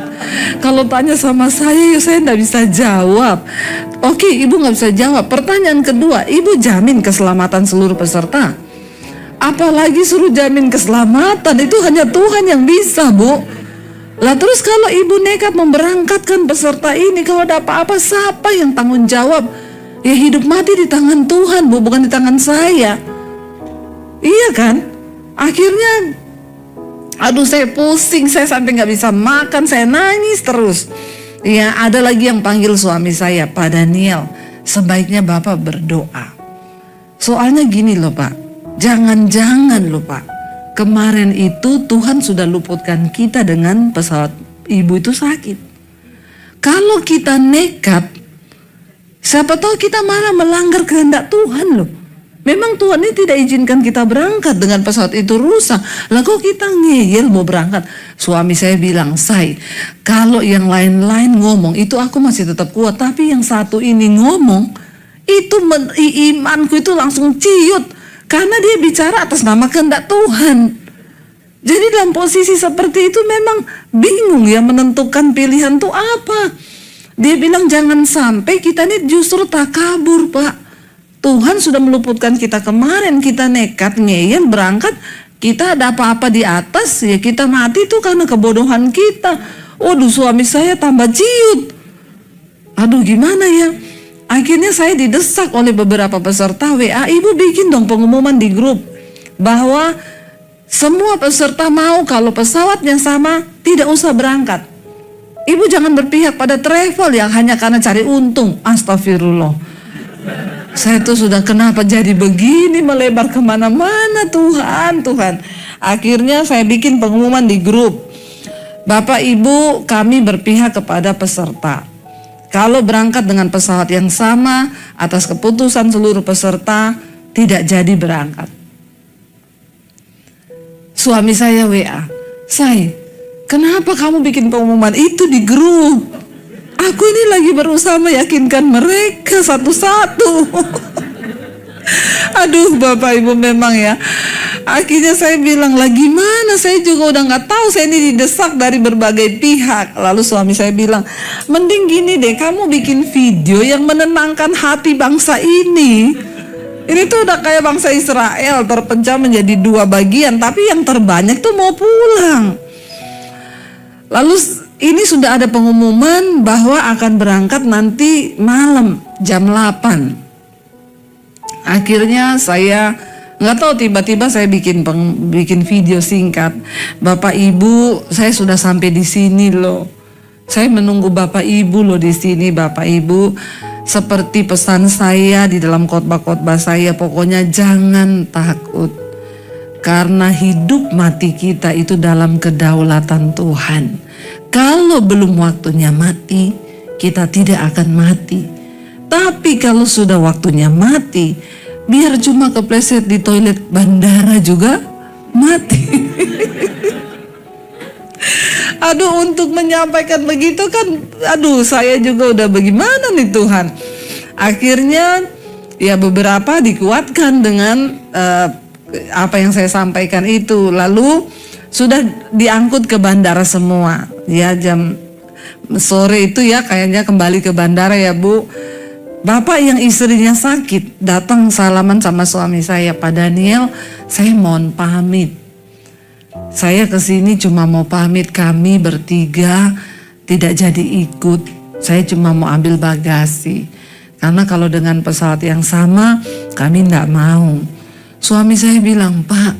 Kalau tanya sama saya, ya saya enggak bisa jawab. Oke, Ibu nggak bisa jawab. Pertanyaan kedua, Ibu jamin keselamatan seluruh peserta? Apalagi suruh jamin keselamatan, itu hanya Tuhan yang bisa, Bu. Lah terus kalau Ibu nekat memberangkatkan peserta ini, kalau ada apa-apa siapa yang tanggung jawab? Ya hidup mati di tangan Tuhan, Bu, bukan di tangan saya. Iya kan? Akhirnya aduh saya pusing, saya sampai nggak bisa makan, saya nangis terus. Ya ada lagi yang panggil suami saya, Pak Daniel, sebaiknya Bapak berdoa. Soalnya gini loh Pak, jangan-jangan loh Pak, kemarin itu Tuhan sudah luputkan kita dengan pesawat Ibu itu sakit. Kalau kita nekat, siapa tahu kita malah melanggar kehendak Tuhan loh. Memang Tuhan ini tidak izinkan kita berangkat dengan pesawat itu rusak. Lah kok kita ngeyel mau berangkat? Suami saya bilang, Say, kalau yang lain-lain ngomong itu aku masih tetap kuat. Tapi yang satu ini ngomong, itu imanku itu langsung ciut. Karena dia bicara atas nama kehendak Tuhan. Jadi dalam posisi seperti itu memang bingung ya menentukan pilihan itu apa. Dia bilang jangan sampai kita ini justru takabur Pak. Tuhan sudah meluputkan kita kemarin, kita nekat ngeyel berangkat, kita ada apa-apa di atas ya kita mati itu karena kebodohan kita. Waduh suami saya tambah ciut. Aduh gimana ya? Akhirnya saya didesak oleh beberapa peserta WA, Ibu bikin dong pengumuman di grup bahwa semua peserta mau kalau pesawat yang sama tidak usah berangkat. Ibu jangan berpihak pada travel yang hanya karena cari untung. Astagfirullah. Saya tuh sudah kenapa jadi begini, melebar kemana-mana Tuhan. Akhirnya saya bikin pengumuman di grup. Bapak Ibu, kami berpihak kepada peserta. Kalau berangkat dengan pesawat yang sama, atas keputusan seluruh peserta tidak jadi berangkat. Suami saya WA, "Say, kenapa kamu bikin pengumuman itu di grup? Aku ini lagi berusaha meyakinkan mereka satu-satu." Aduh Bapak Ibu, memang ya. Akhirnya saya bilang, "Lah gimana, saya juga udah gak tahu, saya ini didesak dari berbagai pihak." Lalu suami saya bilang, "Mending gini deh, kamu bikin video yang menenangkan hati bangsa ini. Ini tuh udah kayak bangsa Israel terpecah menjadi 2 bagian, tapi yang terbanyak tuh mau pulang." Lalu ini sudah ada pengumuman bahwa akan berangkat nanti malam jam 8. Akhirnya saya nggak tahu, tiba-tiba saya bikin video singkat. "Bapak Ibu, saya sudah sampai di sini loh. Saya menunggu Bapak Ibu loh di sini, Bapak Ibu. Seperti pesan saya di dalam khotbah-khotbah saya, pokoknya jangan takut. Karena hidup mati kita itu dalam kedaulatan Tuhan. Kalau belum waktunya mati, kita tidak akan mati. Tapi kalau sudah waktunya mati, biar cuma kepleset di toilet bandara juga mati." Aduh, untuk menyampaikan begitu kan, aduh saya juga udah bagaimana nih Tuhan. Akhirnya ya beberapa dikuatkan dengan apa yang saya sampaikan itu. Lalu sudah diangkut ke bandara semua. Ya jam sore itu ya kayaknya kembali ke bandara ya Bu. Bapak yang istrinya sakit datang salaman sama suami saya, "Pak Daniel, saya mohon pamit. Saya kesini cuma mau pamit, kami bertiga tidak jadi ikut. Saya cuma mau ambil bagasi. Karena kalau dengan pesawat yang sama kami tidak mau." Suami saya bilang, "Pak,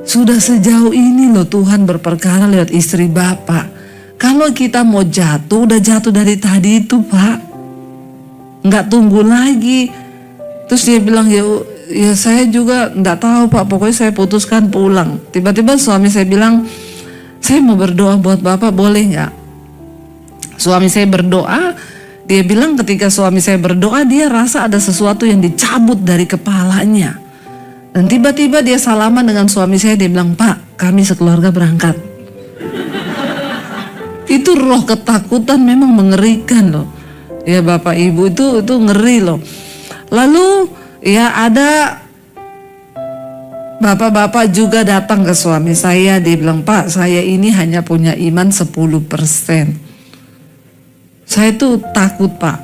sudah sejauh ini loh Tuhan berperkara lewat istri Bapak. Kalau kita mau jatuh, udah jatuh dari tadi itu Pak. Nggak tunggu lagi." Terus dia bilang, ya saya juga nggak tahu Pak, pokoknya saya putuskan pulang. Tiba-tiba suami saya bilang, "Saya mau berdoa buat Bapak, boleh nggak?" Suami saya berdoa. Dia bilang ketika suami saya berdoa, dia rasa ada sesuatu yang dicabut dari kepalanya. Dan tiba-tiba dia salaman dengan suami saya, dia bilang, "Pak, kami sekeluarga berangkat." Itu roh ketakutan memang mengerikan loh. Ya Bapak Ibu, itu ngeri loh. Lalu ya ada bapak-bapak juga datang ke suami saya. Dia bilang, "Pak, saya ini hanya punya iman 10%. Saya tuh takut Pak.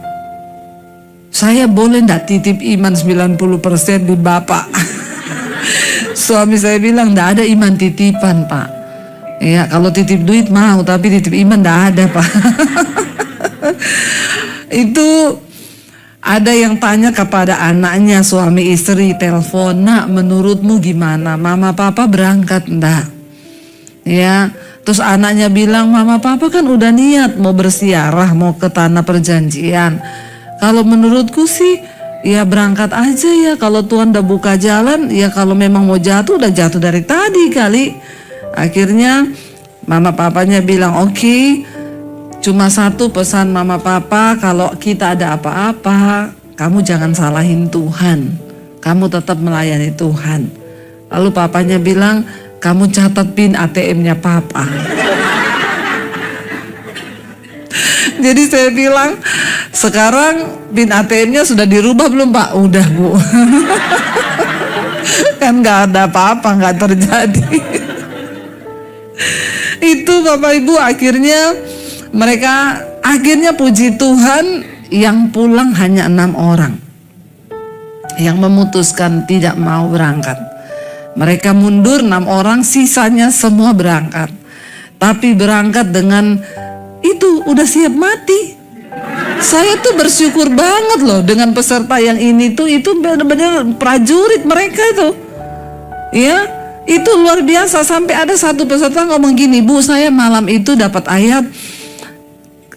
Saya boleh nggak titip iman 90% di Bapak?" Suami saya bilang, "Nggak ada iman titipan Pak. Ya kalau titip duit mau, tapi titip iman nggak ada Pak." Itu ada yang tanya kepada anaknya, suami istri telepon, "Nak, menurutmu gimana? Mama papa berangkat enggak?" Ya, terus anaknya bilang, "Mama papa kan udah niat mau bersiarah, mau ke tanah perjanjian. Kalau menurutku sih ya berangkat aja ya. Kalau Tuhan udah buka jalan, ya kalau memang mau jatuh udah jatuh dari tadi kali." Akhirnya mama papanya bilang, "Oke. Cuma satu pesan mama papa, kalau kita ada apa-apa, kamu jangan salahin Tuhan. Kamu tetap melayani Tuhan." Lalu papanya bilang, "Kamu catat PIN ATM-nya papa." Jadi saya bilang, "Sekarang PIN ATM-nya sudah dirubah belum Pak?" "Udah Bu." Kan gak ada apa-apa, gak terjadi. Itu Bapak Ibu, akhirnya puji Tuhan yang pulang hanya 6 orang yang memutuskan tidak mau berangkat. Mereka mundur 6 orang, sisanya semua berangkat. Tapi berangkat dengan itu udah siap mati. Saya tuh bersyukur banget loh dengan peserta yang ini tuh, itu benar-benar prajurit mereka itu. Ya, itu luar biasa. Sampai ada satu peserta ngomong gini, "Bu, saya malam itu dapat ayat,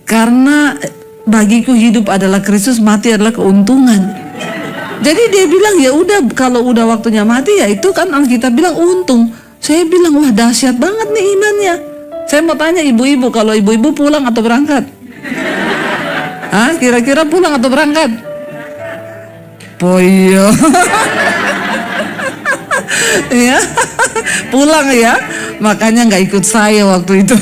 karena bagiku hidup adalah Kristus, mati adalah keuntungan." Jadi dia bilang, ya udah kalau udah waktunya mati ya itu kan Alkitab bilang untung. Saya bilang, wah dahsyat banget nih imannya. Saya mau tanya ibu-ibu, kalau ibu-ibu pulang atau berangkat? Hah, kira-kira pulang atau berangkat? Poyo. Ya, pulang ya. Makanya nggak ikut saya waktu itu.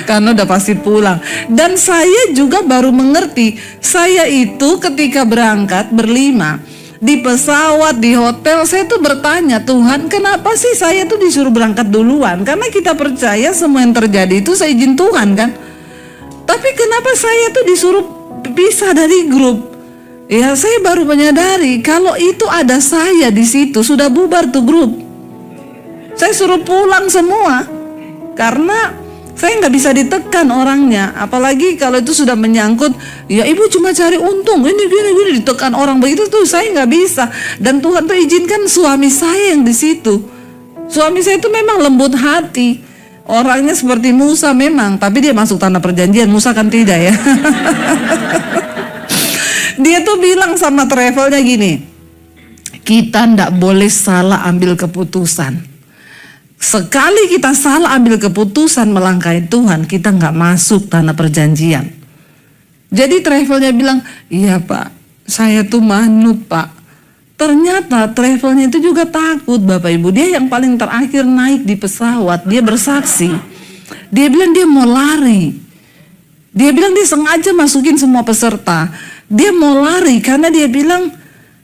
Karena udah pasti pulang. Dan saya juga baru mengerti, saya itu ketika berangkat berlima, di pesawat, di hotel, saya tuh bertanya, Tuhan kenapa sih saya tuh disuruh berangkat duluan? Karena kita percaya semua yang terjadi itu seizin Tuhan kan. Tapi kenapa saya tuh disuruh pisah dari grup? Ya, saya baru menyadari kalau itu ada saya di situ, sudah bubar tuh grup. Saya suruh pulang semua karena saya nggak bisa ditekan orangnya, apalagi kalau itu sudah menyangkut, ya ibu cuma cari untung, ini gini ditekan orang begitu tuh saya nggak bisa. Dan Tuhan tuh izinkan suami saya yang di situ. Suami saya itu memang lembut hati, orangnya seperti Musa memang, tapi dia masuk tanah perjanjian, Musa kan tidak ya. Dia tuh bilang sama travelnya gini, kita ndak boleh salah ambil keputusan. Sekali kita salah ambil keputusan melangkahi Tuhan, kita nggak masuk tanah perjanjian. Jadi travelnya bilang, iya pak, saya tuh manut pak. Ternyata travelnya itu juga takut Bapak Ibu. Dia yang paling terakhir naik di pesawat, dia bersaksi. Dia bilang dia mau lari. Dia bilang dia sengaja masukin semua peserta. Dia mau lari karena dia bilang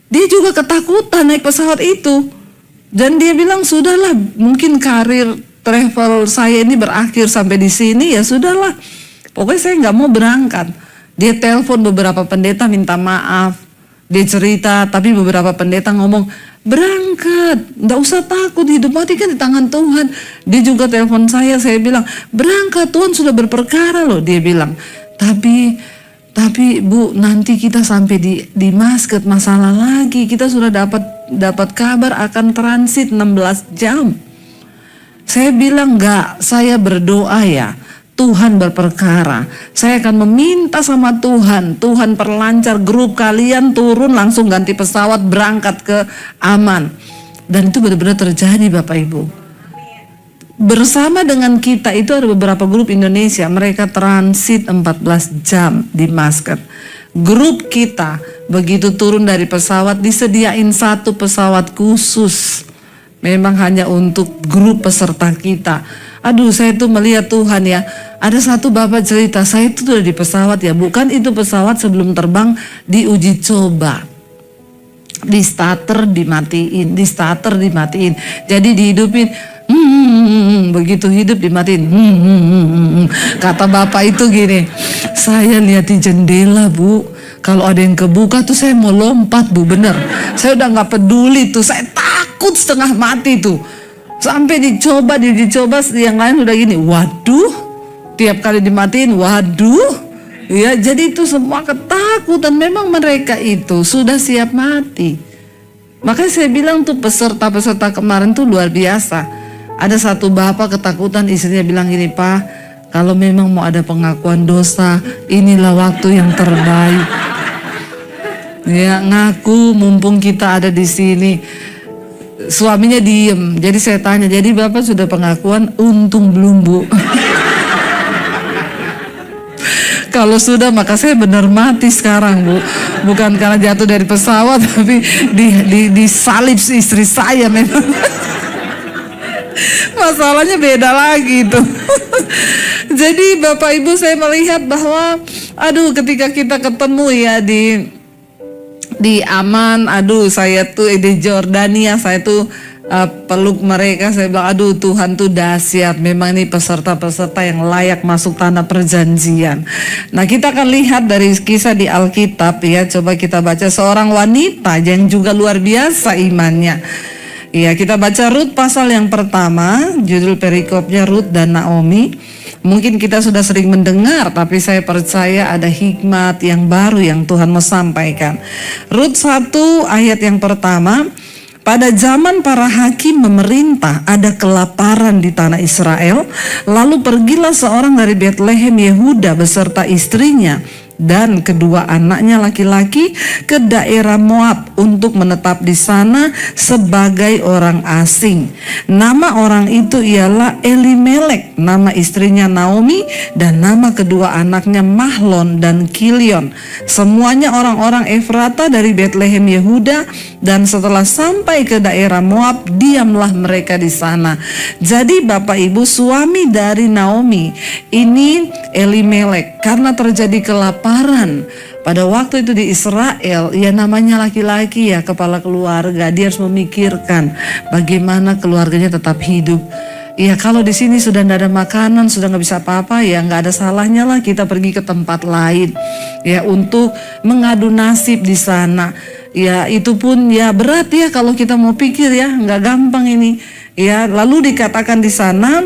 dia juga ketakutan naik pesawat itu. Dan dia bilang sudahlah, mungkin karir travel saya ini berakhir sampai di sini, ya sudahlah. Pokoknya saya nggak mau berangkat. Dia telepon beberapa pendeta minta maaf. Dia cerita, tapi beberapa pendeta ngomong, berangkat, nggak usah takut, hidup mati kan di tangan Tuhan. Dia juga telepon saya bilang, berangkat, Tuhan sudah berperkara loh, dia bilang. Tapi Bu, nanti kita sampai di Muscat masalah lagi. Kita sudah dapat kabar akan transit 16 jam. Saya bilang enggak, saya berdoa ya. Tuhan berperkara. Saya akan meminta sama Tuhan. Tuhan perlancar grup kalian turun langsung ganti pesawat berangkat ke aman. Dan itu benar-benar terjadi Bapak Ibu. Bersama dengan kita itu ada beberapa grup Indonesia, mereka transit 14 jam di Muscat. Grup kita begitu turun dari pesawat disediain satu pesawat khusus, memang hanya untuk grup peserta kita. Aduh, saya tuh melihat Tuhan ya. Ada satu bapak cerita, saya itu udah di pesawat ya, bukan itu pesawat sebelum terbang diuji coba. Di starter dimatiin, jadi dihidupin. Begitu hidup dimatiin. Kata bapak itu gini, saya lihat di jendela Bu, kalau ada yang kebuka tuh saya mau lompat Bu, bener. Saya udah nggak peduli tuh, saya takut setengah mati tuh. Sampai dicoba, yang lain udah gini, waduh, tiap kali dimatiin, waduh. Ya, jadi itu semua ketakutan, memang mereka itu sudah siap mati. Makanya saya bilang tuh peserta-peserta kemarin tuh luar biasa. Ada satu bapak ketakutan, istrinya bilang gini, Pak, kalau memang mau ada pengakuan dosa, inilah waktu yang terbaik. Ya, ngaku mumpung kita ada di sini. Suaminya diem, jadi saya tanya, jadi bapak sudah pengakuan? Untung belum Bu. Kalau sudah maka saya benar mati sekarang Bu. Bukan karena jatuh dari pesawat, tapi disalib istri saya memang. Masalahnya beda lagi tuh. Jadi Bapak Ibu, saya melihat bahwa aduh, ketika kita ketemu ya di Aman, aduh saya tuh di Jordania, saya tuh peluk mereka, saya bilang aduh Tuhan tuh dahsyat, memang ini peserta-peserta yang layak masuk tanah perjanjian. Nah, kita akan lihat dari kisah di Alkitab ya, coba kita baca seorang wanita yang juga luar biasa imannya. Ya, kita baca Rut pasal yang pertama, judul perikopnya Rut dan Naomi. Mungkin kita sudah sering mendengar, tapi saya percaya ada hikmat yang baru yang Tuhan mau sampaikan. Rut 1 ayat yang pertama, pada zaman para hakim memerintah ada kelaparan di tanah Israel, lalu pergilah seorang dari Betlehem Yehuda beserta istrinya dan kedua anaknya laki-laki ke daerah Moab untuk menetap di sana sebagai orang asing. Nama orang itu ialah Elimelek, nama istrinya Naomi, dan nama kedua anaknya Mahlon dan Kilion. Semuanya orang-orang Efrata dari Betlehem Yehuda, dan setelah sampai ke daerah Moab, diamlah mereka di sana. Jadi Bapak Ibu, suami dari Naomi ini Elimelek, karena terjadi kelaparan pada waktu itu di Israel, ya namanya laki-laki ya kepala keluarga, dia harus memikirkan bagaimana keluarganya tetap hidup. Ya kalau di sini sudah tidak ada makanan, sudah nggak bisa apa-apa, ya nggak ada salahnya lah kita pergi ke tempat lain ya untuk mengadu nasib di sana. Ya itu pun ya berat ya kalau kita mau pikir ya, nggak gampang ini. Ya lalu dikatakan di sana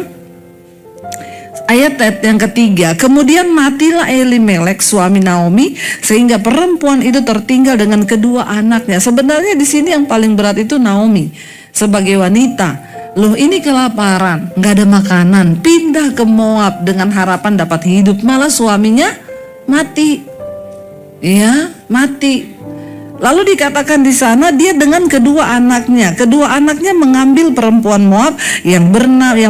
ayat yang ketiga, kemudian matilah Elimelek suami Naomi sehingga perempuan itu tertinggal dengan kedua anaknya. Sebenarnya di sini yang paling berat itu Naomi sebagai wanita. Loh ini kelaparan, nggak ada makanan, pindah ke Moab dengan harapan dapat hidup, malah suaminya mati. Ya, mati. Lalu dikatakan di sana dia dengan kedua anaknya. Kedua anaknya mengambil perempuan Moab yang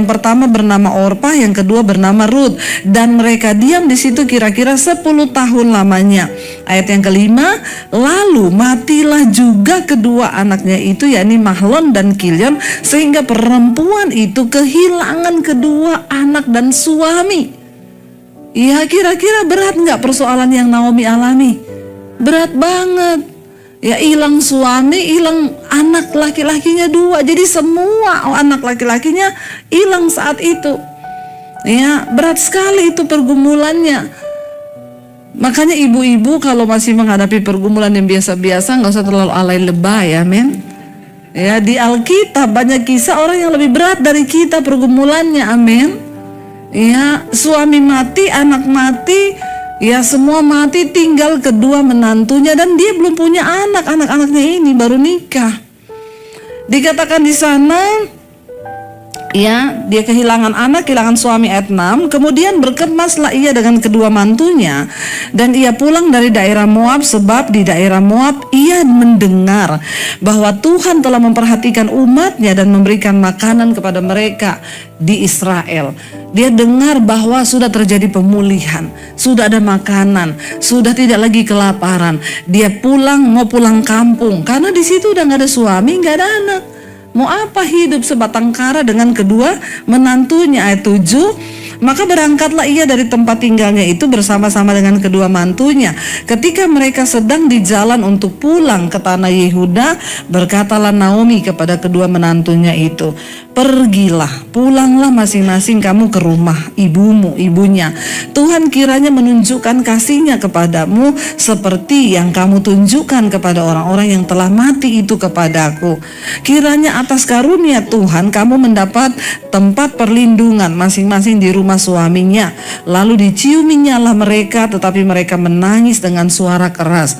pertama bernama Orpah, yang kedua bernama Rut, dan mereka diam di situ kira-kira 10 tahun lamanya. Ayat yang kelima, lalu matilah juga kedua anaknya itu, yakni Mahlon dan Kilion, sehingga perempuan itu kehilangan kedua anak dan suami. Ya kira-kira berat nggak persoalan yang Naomi alami? Berat banget. Ya hilang suami, hilang anak laki-lakinya 2. Jadi semua anak laki-lakinya hilang saat itu. Ya berat sekali itu pergumulannya. Makanya ibu-ibu kalau masih menghadapi pergumulan yang biasa-biasa, nggak usah terlalu alay lebay, amin. Ya di Alkitab banyak kisah orang yang lebih berat dari kita pergumulannya, amin. Ya suami mati, anak mati, ya semua mati, tinggal kedua menantunya, dan dia belum punya anak, anak-anaknya ini baru nikah. Dikatakan di sana ya dia kehilangan anak, kehilangan suami. Ayat 6, kemudian berkemaslah ia dengan kedua mantunya dan ia pulang dari daerah Moab, sebab di daerah Moab ia mendengar bahwa Tuhan telah memperhatikan umatnya dan memberikan makanan kepada mereka di Israel. Dia dengar bahwa sudah terjadi pemulihan, sudah ada makanan, sudah tidak lagi kelaparan. Dia mau pulang kampung karena di situ udah nggak ada suami, nggak ada anak. Mau apa hidup sebatang kara dengan kedua menantunya. Ayat 7, maka berangkatlah ia dari tempat tinggalnya itu bersama-sama dengan kedua mantunya. Ketika mereka sedang di jalan untuk pulang ke tanah Yehuda, berkatalah Naomi kepada kedua menantunya itu, pergilah, pulanglah masing-masing kamu ke rumah ibunya. Tuhan kiranya menunjukkan kasih-Nya kepadamu seperti yang kamu tunjukkan kepada orang-orang yang telah mati itu kepadaku. Kiranya atas karunia Tuhan kamu mendapat tempat perlindungan masing-masing di rumah suaminya. Lalu diciuminya lah mereka, tetapi mereka menangis dengan suara keras.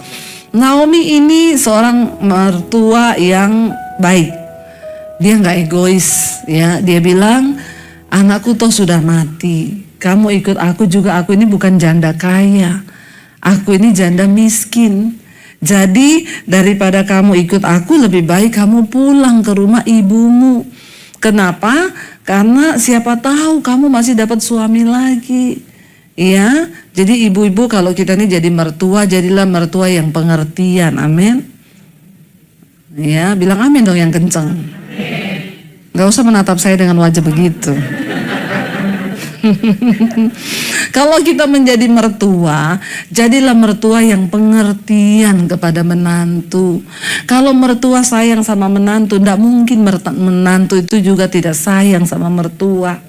Naomi ini seorang mertua yang baik. Dia nggak egois, ya. Dia bilang, anakku toh sudah mati, kamu ikut aku juga. Aku ini bukan janda kaya, aku ini janda miskin. Jadi daripada kamu ikut aku, lebih baik kamu pulang ke rumah ibumu. Kenapa? Karena siapa tahu kamu masih dapat suami lagi. Ya, jadi ibu-ibu kalau kita ini jadi mertua, jadilah mertua yang pengertian, amin. Ya, bilang amin dong yang kenceng. Gak usah menatap saya dengan wajah begitu. Kalau kita menjadi mertua, jadilah mertua yang pengertian kepada menantu. Kalau mertua sayang sama menantu, tidak mungkin menantu itu juga tidak sayang sama mertua.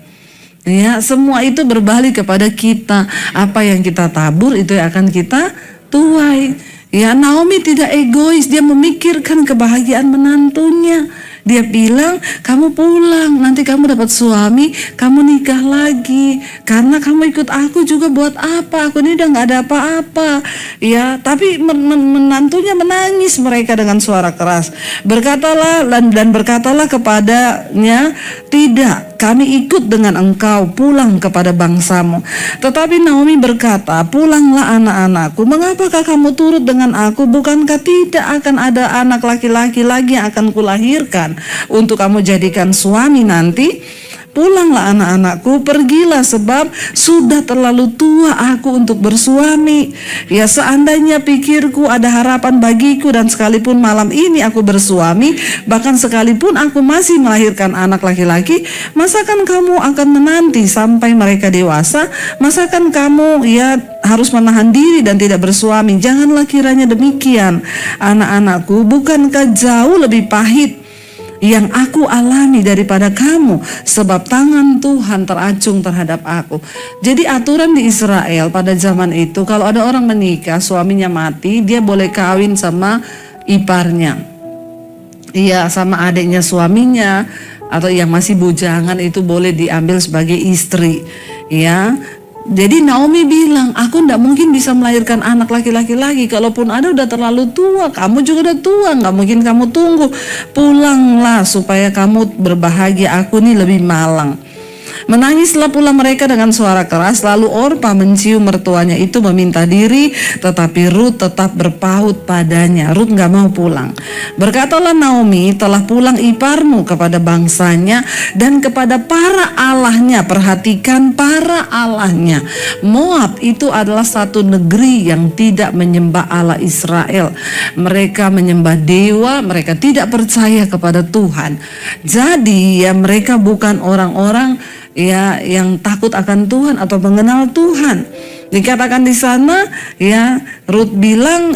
Ya, semua itu berbalik kepada kita. Apa yang kita tabur itu yang akan kita tuai. Ya, Naomi tidak egois, dia memikirkan kebahagiaan menantunya. Dia bilang, kamu pulang, nanti kamu dapat suami, kamu nikah lagi. Karena kamu ikut aku juga buat apa? Aku ini udah gak ada apa-apa. Ya, tapi menantunya menangis mereka dengan suara keras. Berkatalah dan berkatalah kepadanya, tidak. kami ikut dengan engkau pulang kepada bangsamu. Tetapi Naomi berkata, pulanglah anak-anakku, mengapakah kamu turut dengan aku? Bukankah tidak akan ada anak laki-laki lagi yang akan kulahirkan untuk kamu jadikan suami nanti? Pulanglah anak-anakku, pergilah sebab sudah terlalu tua aku untuk bersuami. Ya, seandainya pikirku ada harapan bagiku dan sekalipun malam ini aku bersuami, bahkan sekalipun aku masih melahirkan anak laki-laki, masakan kamu akan menanti sampai mereka dewasa? Masakan kamu harus menahan diri dan tidak bersuami? Janganlah kiranya demikian, anak-anakku. Bukankah jauh lebih pahit yang aku alami daripada kamu, sebab tangan Tuhan teracung terhadap aku. Jadi aturan di Israel pada zaman itu, kalau ada orang menikah, suaminya mati, dia boleh kawin sama iparnya, sama adiknya suaminya, atau yang masih bujangan itu boleh diambil sebagai istri. Jadi Naomi bilang, aku ndak mungkin bisa melahirkan anak laki-laki lagi. Kalaupun ada udah terlalu tua, kamu juga udah tua, nggak mungkin kamu tunggu. Pulanglah supaya kamu berbahagia, aku nih lebih malang. Menangislah pula mereka dengan suara keras. Lalu Orpa mencium mertuanya itu meminta diri, tetapi Rut tetap berpaut padanya. Rut gak mau pulang. Berkatalah Naomi, telah pulang iparmu kepada bangsanya dan kepada para allahnya. Perhatikan, para allahnya. Moab itu adalah satu negeri yang tidak menyembah Allah Israel. Mereka menyembah dewa, mereka tidak percaya kepada Tuhan. Jadi mereka bukan orang-orang yang takut akan Tuhan atau mengenal Tuhan. Dikatakan di sana, Rut bilang,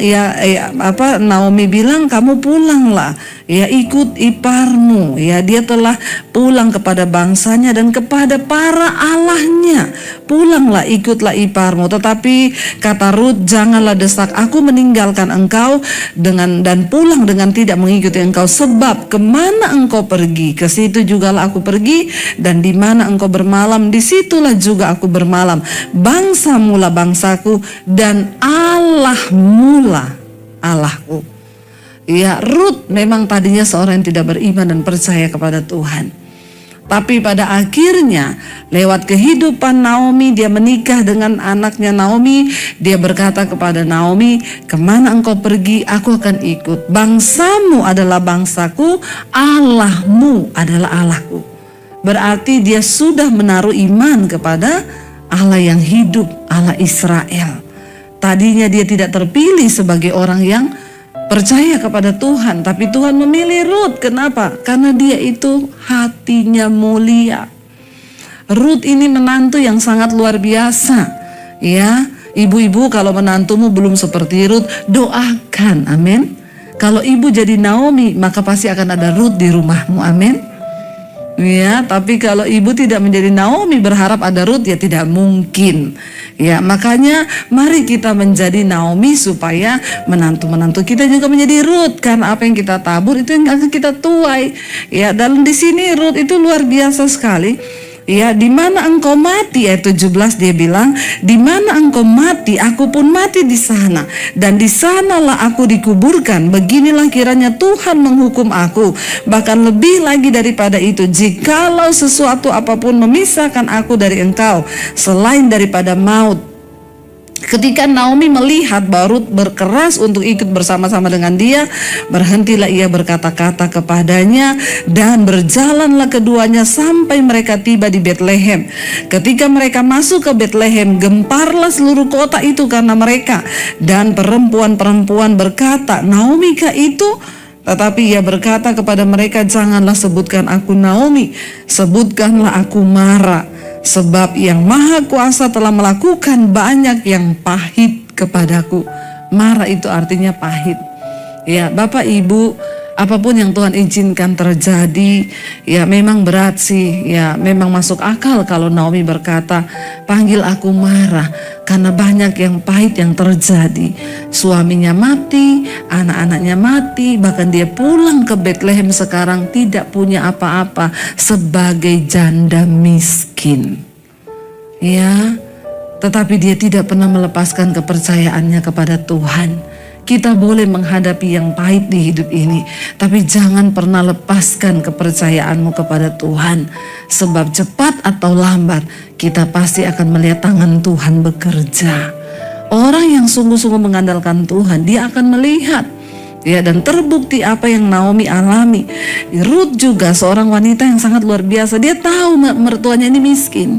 Naomi bilang, kamu pulanglah, ikut iparmu. Dia telah pulang kepada bangsanya dan kepada para allahnya. Pulanglah, ikutlah iparmu. Tetapi kata Rut, janganlah desak aku meninggalkan engkau dan pulang dengan tidak mengikuti engkau. Sebab kemana engkau pergi, ke situ jugalah aku pergi, dan di mana engkau bermalam, disitulah juga aku bermalam. Bangsamu bangsaku dan Allahmu lah Allahku. Rut memang tadinya seorang yang tidak beriman dan percaya kepada Tuhan. Tapi pada akhirnya lewat kehidupan Naomi, dia menikah dengan anaknya Naomi. Dia berkata kepada Naomi, kemana engkau pergi aku akan ikut. Bangsamu adalah bangsaku, Allahmu adalah Allahku. Berarti dia sudah menaruh iman kepada Allah yang hidup, Allah Israel. Tadinya dia tidak terpilih sebagai orang yang percaya kepada Tuhan, tapi Tuhan memilih Rut. Kenapa? Karena dia itu hatinya mulia. Rut ini menantu yang sangat luar biasa. Ibu-ibu, kalau menantumu belum seperti Rut, doakan, amin. Kalau ibu jadi Naomi, maka pasti akan ada Rut di rumahmu, amin. Tapi kalau ibu tidak menjadi Naomi berharap ada Rut, tidak mungkin. Makanya mari kita menjadi Naomi supaya menantu-menantu kita juga menjadi Rut. Karena apa yang kita tabur itu yang akan kita tuai. Dalam di sini Rut itu luar biasa sekali. Di mana engkau mati, ayat 17 dia bilang, di mana engkau mati, aku pun mati di sana, dan di sanalah aku dikuburkan. Beginilah kiranya Tuhan menghukum aku, bahkan lebih lagi daripada itu, jikalau sesuatu apapun memisahkan aku dari engkau, selain daripada maut. Ketika Naomi melihat bahwa Rut berkeras untuk ikut bersama-sama dengan dia, berhentilah ia berkata-kata kepadanya, dan berjalanlah keduanya sampai mereka tiba di Betlehem. Ketika mereka masuk ke Betlehem, gemparlah seluruh kota itu karena mereka. Dan perempuan-perempuan berkata, Naomi kah itu? Tetapi ia berkata kepada mereka, janganlah sebutkan aku Naomi, sebutkanlah aku Mara. Sebab yang Maha Kuasa telah melakukan banyak yang pahit kepadaku. Mara itu artinya pahit. Bapak Ibu, apapun yang Tuhan izinkan terjadi, memang berat sih. Memang masuk akal kalau Naomi berkata, panggil aku Mara, karena banyak yang pahit yang terjadi. Suaminya mati, anak-anaknya mati, bahkan dia pulang ke Betlehem sekarang tidak punya apa-apa sebagai janda miskin. Tetapi dia tidak pernah melepaskan kepercayaannya kepada Tuhan. Kita boleh menghadapi yang pahit di hidup ini, tapi jangan pernah lepaskan kepercayaanmu kepada Tuhan. Sebab cepat atau lambat kita pasti akan melihat tangan Tuhan bekerja. Orang yang sungguh-sungguh mengandalkan Tuhan, dia akan melihat. Ya, dan terbukti apa yang Naomi alami. Ruth juga seorang wanita yang sangat luar biasa. Dia tahu mertuanya ini miskin,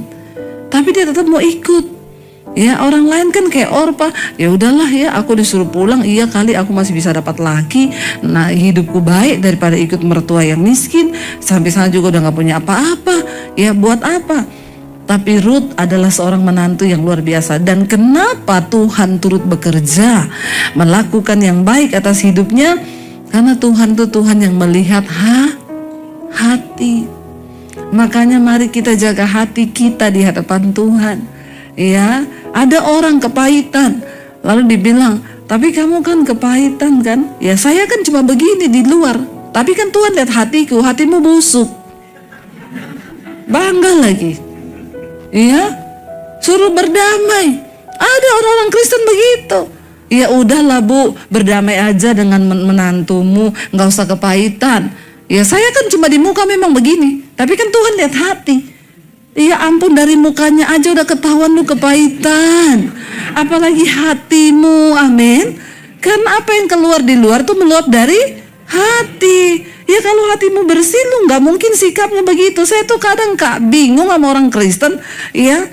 tapi dia tetap mau ikut. Ya, orang lain kan kayak Orpa, ya udahlah ya, aku disuruh pulang, iya kali aku masih bisa dapat laki. Nah, hidupku baik daripada ikut mertua yang miskin. Sampai sana juga udah gak punya apa-apa. Ya, buat apa? Tapi Ruth adalah seorang menantu yang luar biasa. Dan kenapa Tuhan turut bekerja melakukan yang baik atas hidupnya? Karena Tuhan itu Tuhan yang melihat hati. Makanya mari kita jaga hati kita di hadapan Tuhan. Ya, ada orang kepahitan, lalu dibilang, tapi kamu kan kepahitan kan? Ya, saya kan cuma begini di luar, tapi kan Tuhan lihat hatiku, hatimu busuk. Bangga lagi. Iya, suruh berdamai. Ada orang-orang Kristen begitu. Ya udahlah Bu, berdamai aja dengan menantumu, nggak usah kepahitan. Ya saya kan cuma di muka memang begini, tapi kan Tuhan lihat hati. Ya ampun, dari mukanya aja udah ketahuan lu kepahitan, apalagi hatimu. Amin. Karena apa yang keluar di luar tuh meluap dari hati. Ya kalau hatimu bersih, lu nggak mungkin sikapnya begitu. Saya tuh kadang bingung sama orang Kristen, ya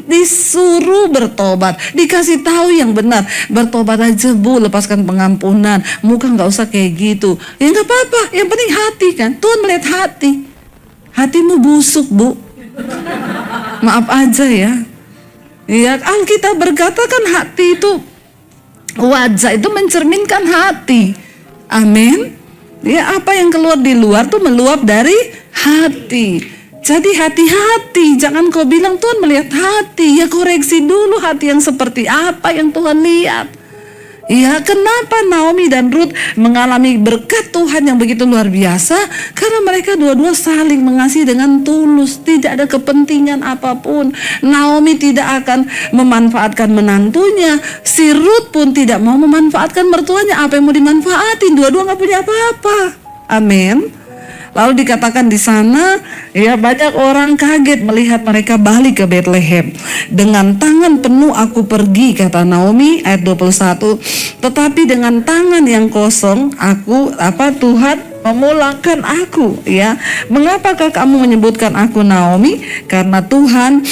disuruh bertobat, dikasih tahu yang benar, bertobat aja Bu, lepaskan pengampunan, muka nggak usah kayak gitu. Ya nggak apa-apa, yang penting hati kan. Tuhan melihat hati. Hatimu busuk Bu, maaf aja ya. Ya Alkitab berkata kan hati itu, wajah itu mencerminkan hati. Amin. Ya apa yang keluar di luar tuh meluap dari hati. Jadi hati-hati, jangan kau bilang Tuhan melihat hati. Ya koreksi dulu hati yang seperti apa yang Tuhan lihat. Ya kenapa Naomi dan Ruth mengalami berkat Tuhan yang begitu luar biasa? Karena mereka dua-dua saling mengasihi dengan tulus, tidak ada kepentingan apapun. Naomi tidak akan memanfaatkan menantunya, si Ruth pun tidak mau memanfaatkan mertuanya. Apa yang mau dimanfaatin? Dua-dua gak punya apa-apa. Amin. Lalu dikatakan di sana, ya banyak orang kaget melihat mereka balik ke Bethlehem. Dengan tangan penuh aku pergi, kata Naomi, ayat 21. Tetapi dengan tangan yang kosong Tuhan memulangkan aku. Ya, mengapakah kamu menyebutkan aku Naomi? Karena Tuhan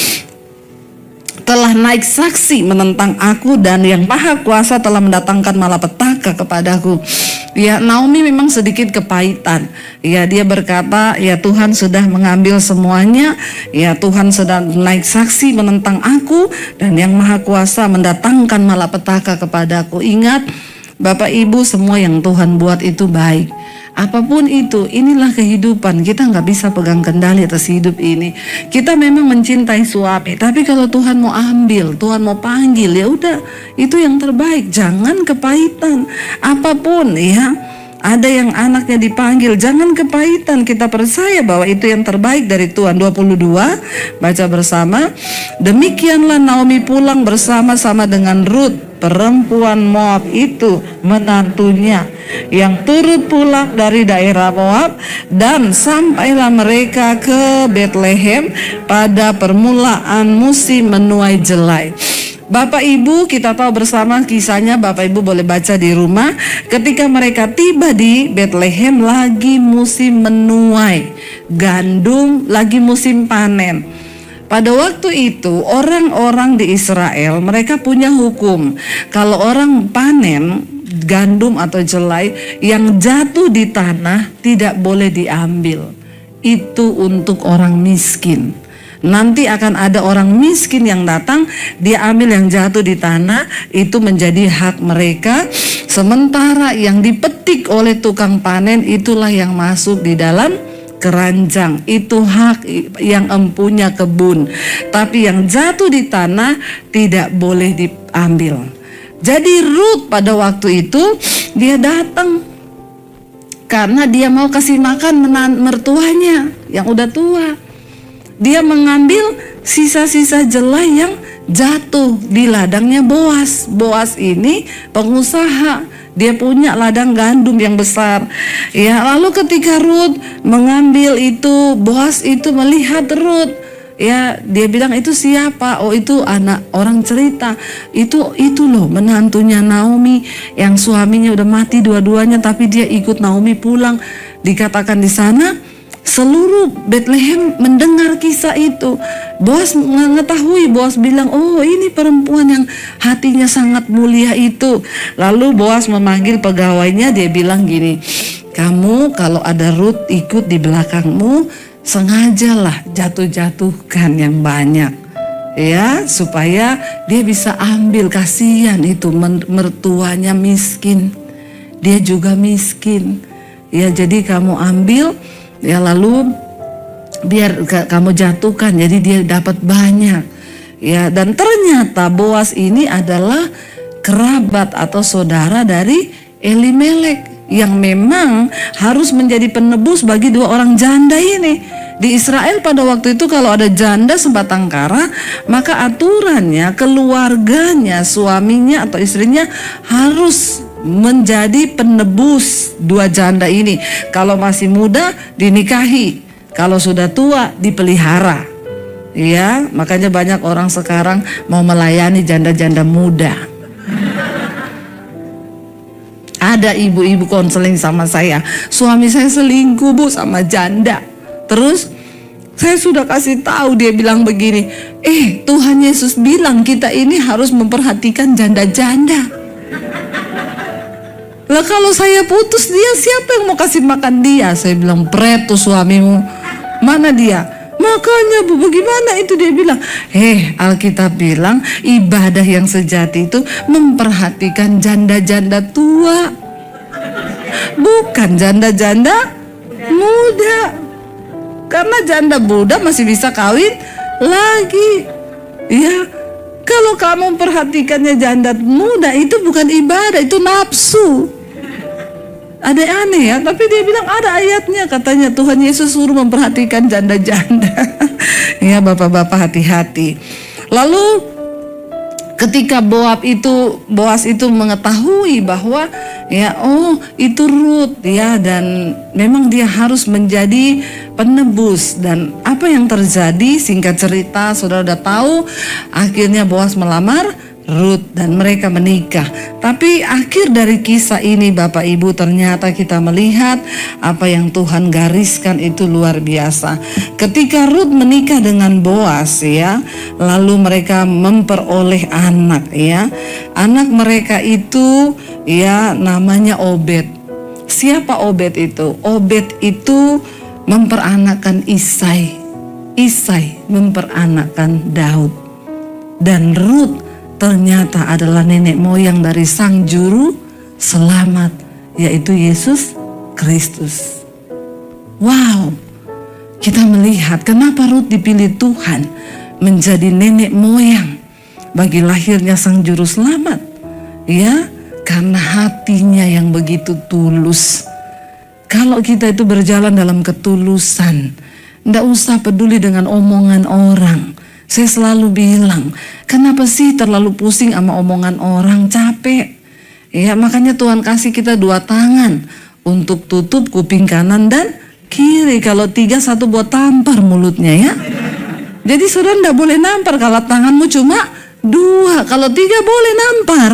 telah naik saksi menentang aku, dan yang Maha Kuasa telah mendatangkan malapetaka kepadaku. Ya, Naomi memang sedikit kepahitan. Ya, dia berkata, ya Tuhan sudah mengambil semuanya. Ya, Tuhan sudah naik saksi menentang aku, dan yang Maha Kuasa mendatangkan malapetaka kepadaku. Ingat, Bapak Ibu, semua yang Tuhan buat itu baik. Apapun itu, inilah kehidupan. Kita nggak bisa pegang kendali atas hidup ini. Kita memang mencintai suami, tapi kalau Tuhan mau ambil, Tuhan mau panggil, ya udah, itu yang terbaik. Jangan kepahitan. Apapun ya, ada yang anaknya dipanggil, jangan kepahitan. Kita percaya bahwa itu yang terbaik dari Tuhan. 22, baca bersama. Demikianlah Naomi pulang bersama-sama dengan Ruth, perempuan Moab itu, menantunya, yang turut pulang dari daerah Moab, dan sampailah mereka ke Bethlehem pada permulaan musim menuai jelai. Bapak Ibu, kita tahu bersama kisahnya, Bapak Ibu boleh baca di rumah. Ketika mereka tiba di Bethlehem, lagi musim menuai gandum, lagi musim panen. Pada waktu itu orang-orang di Israel mereka punya hukum, kalau orang panen gandum atau jelai yang jatuh di tanah tidak boleh diambil. Itu untuk orang miskin. Nanti akan ada orang miskin yang datang, dia ambil yang jatuh di tanah, itu menjadi hak mereka. Sementara yang dipetik oleh tukang panen itulah yang masuk di dalam keranjang, itu hak yang empunya kebun. Tapi yang jatuh di tanah tidak boleh diambil. Jadi Ruth pada waktu itu dia datang karena dia mau kasih makan mertuanya yang udah tua. Dia mengambil sisa-sisa jelai yang jatuh di ladangnya Boas. Boas ini pengusaha. Dia punya ladang gandum yang besar. Ya, lalu ketika Rut mengambil itu, Boas itu melihat Rut. Ya, dia bilang, itu siapa? Oh, itu anak orang cerita. Itu loh menantunya Naomi yang suaminya udah mati dua-duanya, tapi dia ikut Naomi pulang. Dikatakan di sana seluruh Bethlehem mendengar kisah itu. Boas mengetahui, Boas bilang, oh ini perempuan yang hatinya sangat mulia itu. Lalu Boas memanggil pegawainya, dia bilang gini, kamu kalau ada Rut ikut di belakangmu, sengajalah jatuh-jatuhkan yang banyak. Ya, supaya dia bisa ambil, kasihan itu mertuanya miskin. Dia juga miskin. Ya, jadi kamu ambil, ya lalu biar kamu jatuhkan, jadi dia dapat banyak. Ya, dan ternyata Boas ini adalah kerabat atau saudara dari Elimelek yang memang harus menjadi penebus bagi dua orang janda ini. Di Israel pada waktu itu kalau ada janda sebatang kara, maka aturannya keluarganya, suaminya atau istrinya harus menjadi penebus dua janda ini. Kalau masih muda dinikahi, kalau sudah tua dipelihara. Ya, makanya banyak orang sekarang mau melayani janda-janda muda. Ada ibu-ibu konseling sama saya, suami saya selingkuh Bu sama janda. Terus saya sudah kasih tahu, dia bilang begini, Tuhan Yesus bilang kita ini harus memperhatikan janda-janda. Lah kalau saya putus dia, siapa yang mau kasih makan dia? Saya bilang, Pret tuh suamimu. Mana dia? Makanya Bu, bagaimana itu? Dia bilang, Alkitab bilang ibadah yang sejati itu memperhatikan janda-janda tua, bukan janda-janda muda. Karena janda muda masih bisa kawin lagi. Ya, kalau kamu perhatikannya janda muda, itu bukan ibadah, itu nafsu. Ada yang aneh ya, tapi dia bilang ada ayatnya, katanya Tuhan Yesus suruh memperhatikan janda-janda. Ya, bapak-bapak hati-hati. Lalu ketika Boas itu mengetahui bahwa ya, itu Rut ya, dan memang dia harus menjadi penebus. Dan apa yang terjadi, singkat cerita saudara udah tahu, akhirnya Boas melamar Rut dan mereka menikah. Tapi akhir dari kisah ini Bapak Ibu, ternyata kita melihat apa yang Tuhan gariskan itu luar biasa. Ketika Rut menikah dengan Boas ya, lalu mereka memperoleh anak ya. Anak mereka itu ya namanya Obed. Siapa Obed itu? Obed itu memperanakkan Isai. Isai memperanakkan Daud. Dan Rut ternyata adalah nenek moyang dari sang juru selamat, yaitu Yesus Kristus. Wow, kita melihat kenapa Rut dipilih Tuhan menjadi nenek moyang bagi lahirnya sang juru selamat. Ya, karena hatinya yang begitu tulus. Kalau kita itu berjalan dalam ketulusan, tidak usah peduli dengan omongan orang. Saya selalu bilang, kenapa sih terlalu pusing sama omongan orang, capek. Ya, makanya Tuhan kasih kita dua tangan untuk tutup kuping kanan dan kiri. Kalau tiga, satu buat tampar mulutnya ya. Jadi saudara tidak boleh nampar kalau tanganmu cuma dua. Kalau tiga boleh nampar.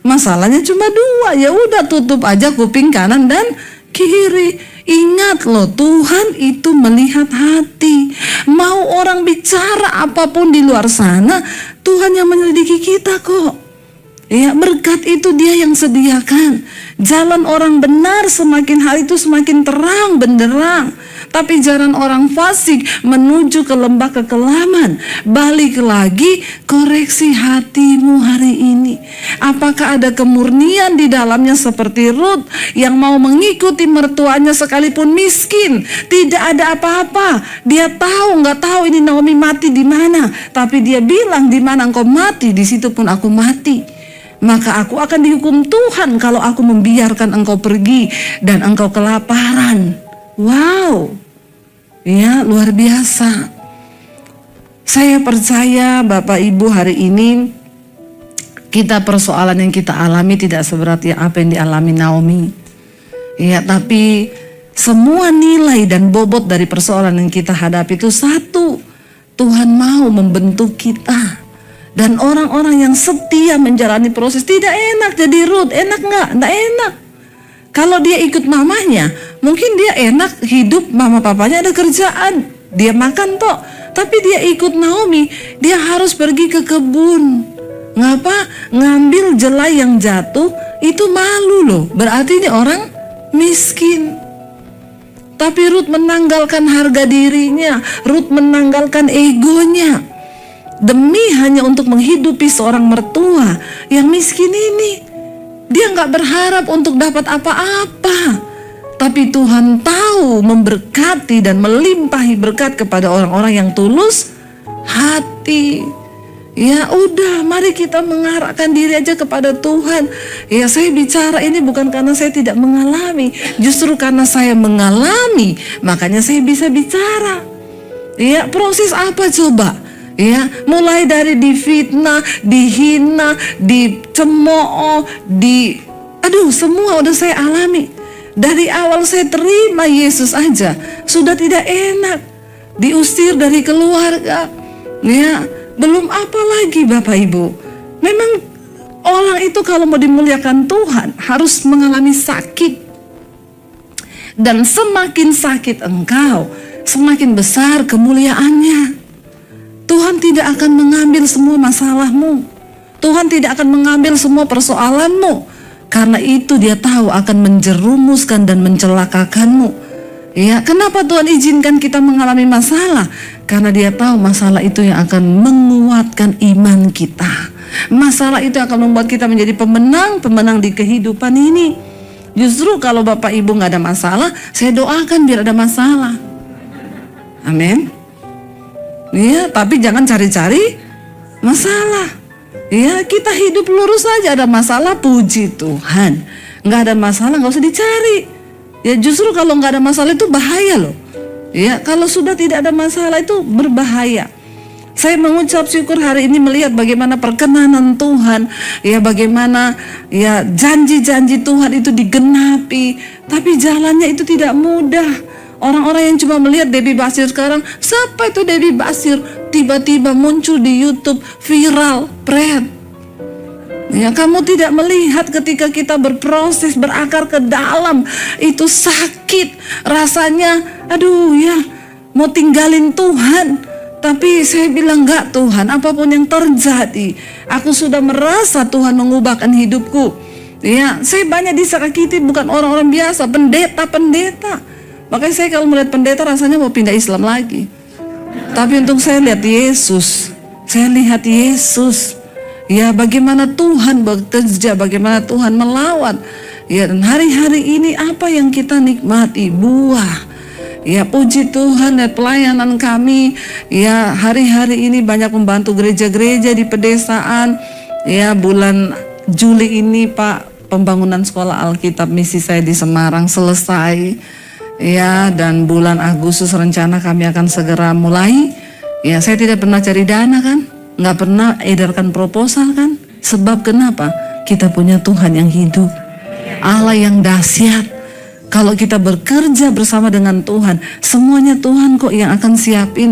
Masalahnya cuma dua, ya udah tutup aja kuping kanan dan kiri. Ingat loh, Tuhan itu melihat hati. Mau orang bicara apapun di luar sana, Tuhan yang menyelidiki kita kok. Ya, berkat itu Dia yang sediakan. Jalan orang benar semakin hari itu semakin terang benderang. Tapi jalan orang fasik menuju ke lembah kekelaman. Balik lagi, koreksi hatimu hari ini. Apakah ada kemurnian di dalamnya seperti Rut yang mau mengikuti mertuanya sekalipun miskin? Tidak ada apa-apa. Dia tahu nggak tahu ini Naomi mati di mana, tapi dia bilang, di mana engkau mati, di situ pun aku mati. Maka aku akan dihukum Tuhan kalau aku membiarkan engkau pergi dan engkau kelaparan. Wow, ya luar biasa. Saya percaya Bapak Ibu hari ini persoalan yang kita alami tidak seberat ya apa yang dialami Naomi. Ya, tapi semua nilai dan bobot dari persoalan yang kita hadapi itu satu. Tuhan mau membentuk kita. Dan orang-orang yang setia menjalani proses tidak enak jadi Ruth. Enak nggak? Nggak enak. Kalau dia ikut mamanya, mungkin dia enak hidup, mama papanya ada kerjaan, dia makan toh. Tapi dia ikut Naomi, dia harus pergi ke kebun. Ngapa? Ngambil jelai yang jatuh, itu malu loh. Berarti ini orang miskin. Tapi Ruth menanggalkan harga dirinya, Ruth menanggalkan egonya. Demi hanya untuk menghidupi seorang mertua yang miskin ini. Dia gak berharap untuk dapat apa-apa. Tapi Tuhan tahu memberkati dan melimpahi berkat kepada orang-orang yang tulus hati. Ya udah, mari kita mengarahkan diri aja kepada Tuhan. Ya saya bicara ini bukan karena saya tidak mengalami. Justru karena saya mengalami, makanya saya bisa bicara. Ya proses apa coba? Ya mulai dari difitnah, dihina, dicemooh, semua udah saya alami. Dari awal saya terima Yesus aja sudah tidak enak. Diusir dari keluarga. Ya belum apa lagi Bapak Ibu. Memang orang itu kalau mau dimuliakan Tuhan harus mengalami sakit. Dan semakin sakit engkau, semakin besar kemuliaannya. Tuhan tidak akan mengambil semua masalahmu. Tuhan tidak akan mengambil semua persoalanmu. Karena itu dia tahu akan menjerumuskan dan mencelakakanmu. Ya, kenapa Tuhan izinkan kita mengalami masalah? Karena dia tahu masalah itu yang akan menguatkan iman kita. Masalah itu akan membuat kita menjadi pemenang di kehidupan ini. Justru kalau Bapak Ibu gak ada masalah, saya doakan biar ada masalah. Amin. Ya, tapi jangan cari-cari masalah. Ya, kita hidup lurus saja, ada masalah puji Tuhan. Gak ada masalah gak usah dicari. Ya justru kalau nggak ada masalah itu bahaya loh. Ya kalau sudah tidak ada masalah itu berbahaya. Saya mengucap syukur hari ini melihat bagaimana perkenanan Tuhan, ya bagaimana ya janji-janji Tuhan itu digenapi. Tapi jalannya itu tidak mudah. Orang-orang yang cuma melihat Debbie Basir sekarang, siapa itu Debbie Basir? Tiba-tiba muncul di YouTube viral, pret. Ya, kamu tidak melihat ketika kita berproses berakar ke dalam itu sakit rasanya, aduh ya mau tinggalin Tuhan. Tapi saya bilang enggak Tuhan, apapun yang terjadi aku sudah merasa Tuhan mengubahkan hidupku. Ya saya banyak disakiti bukan orang-orang biasa, pendeta. Makanya saya kalau melihat pendeta rasanya mau pindah Islam lagi. Tapi untuk saya lihat Yesus, saya lihat Yesus. Ya bagaimana Tuhan bekerja, bagaimana Tuhan melawan. Ya dan hari-hari ini apa yang kita nikmati? Buah. Ya puji Tuhan dan pelayanan kami. Ya hari-hari ini banyak membantu gereja-gereja di pedesaan. Ya bulan Juli ini Pak, pembangunan sekolah Alkitab misi saya di Semarang selesai. Ya dan bulan Agustus rencana kami akan segera mulai. Ya saya tidak pernah cari dana kan. Nggak pernah edarkan proposal kan? Sebab kenapa? Kita punya Tuhan yang hidup, Allah yang dahsyat. Kalau kita bekerja bersama dengan Tuhan, semuanya Tuhan kok yang akan siapin.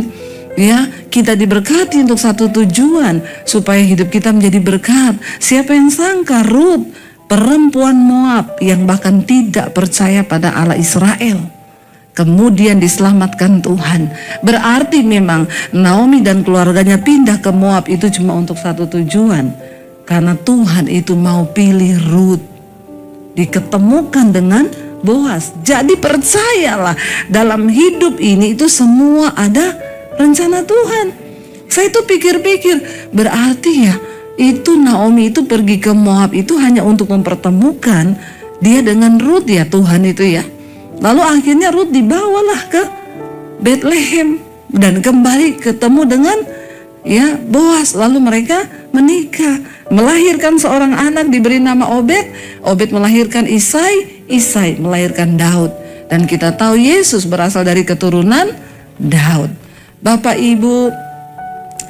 Ya, kita diberkati untuk satu tujuan, supaya hidup kita menjadi berkat. Siapa yang sangka Ruth, perempuan Moab yang bahkan tidak percaya pada Allah Israel, kemudian diselamatkan Tuhan. Berarti memang Naomi dan keluarganya pindah ke Moab itu cuma untuk satu tujuan. Karena Tuhan itu mau pilih Ruth. Diketemukan dengan Boaz. Jadi percayalah dalam hidup ini itu semua ada rencana Tuhan. Saya itu pikir-pikir berarti ya itu Naomi itu pergi ke Moab itu hanya untuk mempertemukan dia dengan Ruth ya Tuhan itu ya. Lalu akhirnya Ruth dibawalah ke Bethlehem dan kembali ketemu dengan ya Boaz. Lalu mereka menikah, melahirkan seorang anak diberi nama Obed. Obed melahirkan Isai, Isai melahirkan Daud. Dan kita tahu Yesus berasal dari keturunan Daud. Bapak Ibu,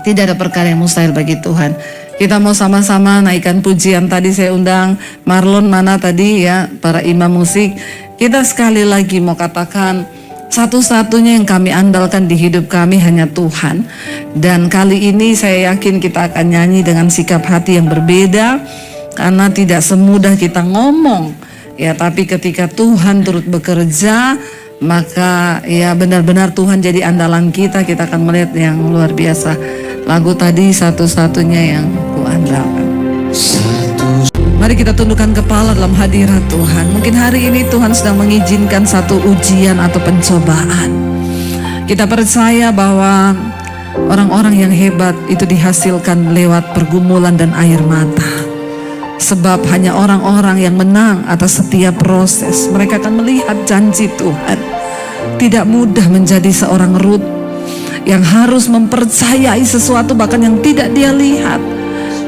tidak ada perkara yang mustahil bagi Tuhan. Kita mau sama-sama naikkan pujian. Tadi saya undang Marlon, mana tadi ya, para imam musik. Kita sekali lagi mau katakan, satu-satunya yang kami andalkan di hidup kami hanya Tuhan. Dan kali ini saya yakin kita akan nyanyi dengan sikap hati yang berbeda, karena tidak semudah kita ngomong ya, tapi ketika Tuhan turut bekerja, maka ya benar-benar Tuhan jadi andalan kita. Kita akan melihat yang luar biasa. Lagu tadi satu-satunya yang kuandalkan. Mari kita tundukkan kepala dalam hadirat Tuhan. Mungkin hari ini Tuhan sedang mengizinkan satu ujian atau pencobaan. Kita percaya bahwa orang-orang yang hebat itu dihasilkan lewat pergumulan dan air mata. Sebab hanya orang-orang yang menang atas setiap proses, mereka akan melihat janji Tuhan. Tidak mudah menjadi seorang Rut yang harus mempercayai sesuatu bahkan yang tidak dia lihat,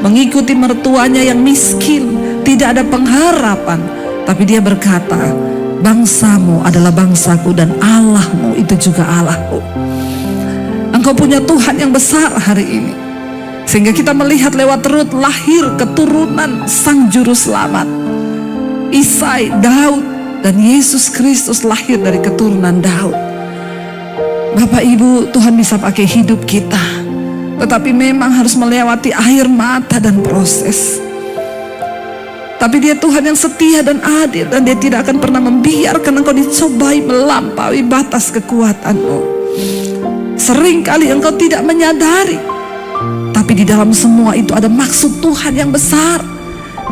mengikuti mertuanya yang miskin, tidak ada pengharapan, tapi dia berkata, bangsamu adalah bangsaku dan Allahmu itu juga Allahku. Engkau punya Tuhan yang besar hari ini, sehingga kita melihat lewat Rut lahir keturunan Sang Juru Selamat. Isai, Daud, dan Yesus Kristus lahir dari keturunan Daud. Bapak Ibu, Tuhan bisa pakai hidup kita, tetapi memang harus melewati air mata dan proses. Tapi Dia Tuhan yang setia dan adil, dan Dia tidak akan pernah membiarkan engkau dicobai melampaui batas kekuatanmu. Seringkali engkau tidak menyadari, tapi di dalam semua itu ada maksud Tuhan yang besar.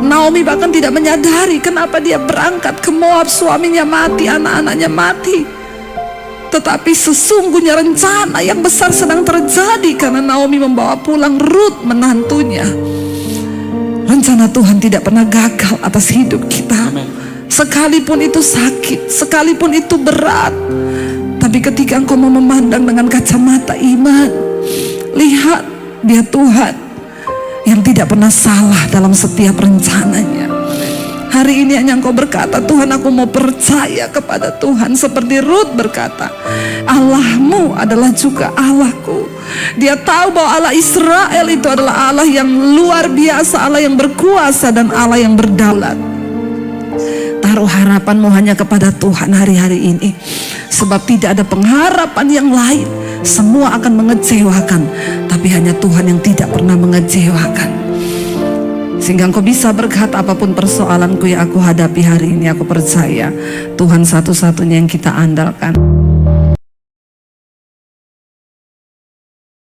Naomi bahkan tidak menyadari kenapa dia berangkat ke Moab, suaminya mati, anak-anaknya mati. Tetapi sesungguhnya rencana yang besar sedang terjadi karena Naomi membawa pulang Rut menantunya. Rencana Tuhan tidak pernah gagal atas hidup kita. Sekalipun itu sakit, sekalipun itu berat. Tapi ketika engkau mau memandang dengan kacamata iman, lihat Dia Tuhan yang tidak pernah salah dalam setiap rencananya. Hari ini hanya engkau berkata, Tuhan aku mau percaya kepada Tuhan. Seperti Rut berkata, Allahmu adalah juga Allahku. Dia tahu bahwa Allah Israel itu adalah Allah yang luar biasa, Allah yang berkuasa dan Allah yang berdaulat. Taruh harapanmu hanya kepada Tuhan hari-hari ini. Sebab tidak ada pengharapan yang lain. Semua akan mengecewakan, tapi hanya Tuhan yang tidak pernah mengecewakan. Sehingga engkau bisa berkata, apapun persoalanku yang aku hadapi hari ini, aku percaya Tuhan satu-satunya yang kita andalkan.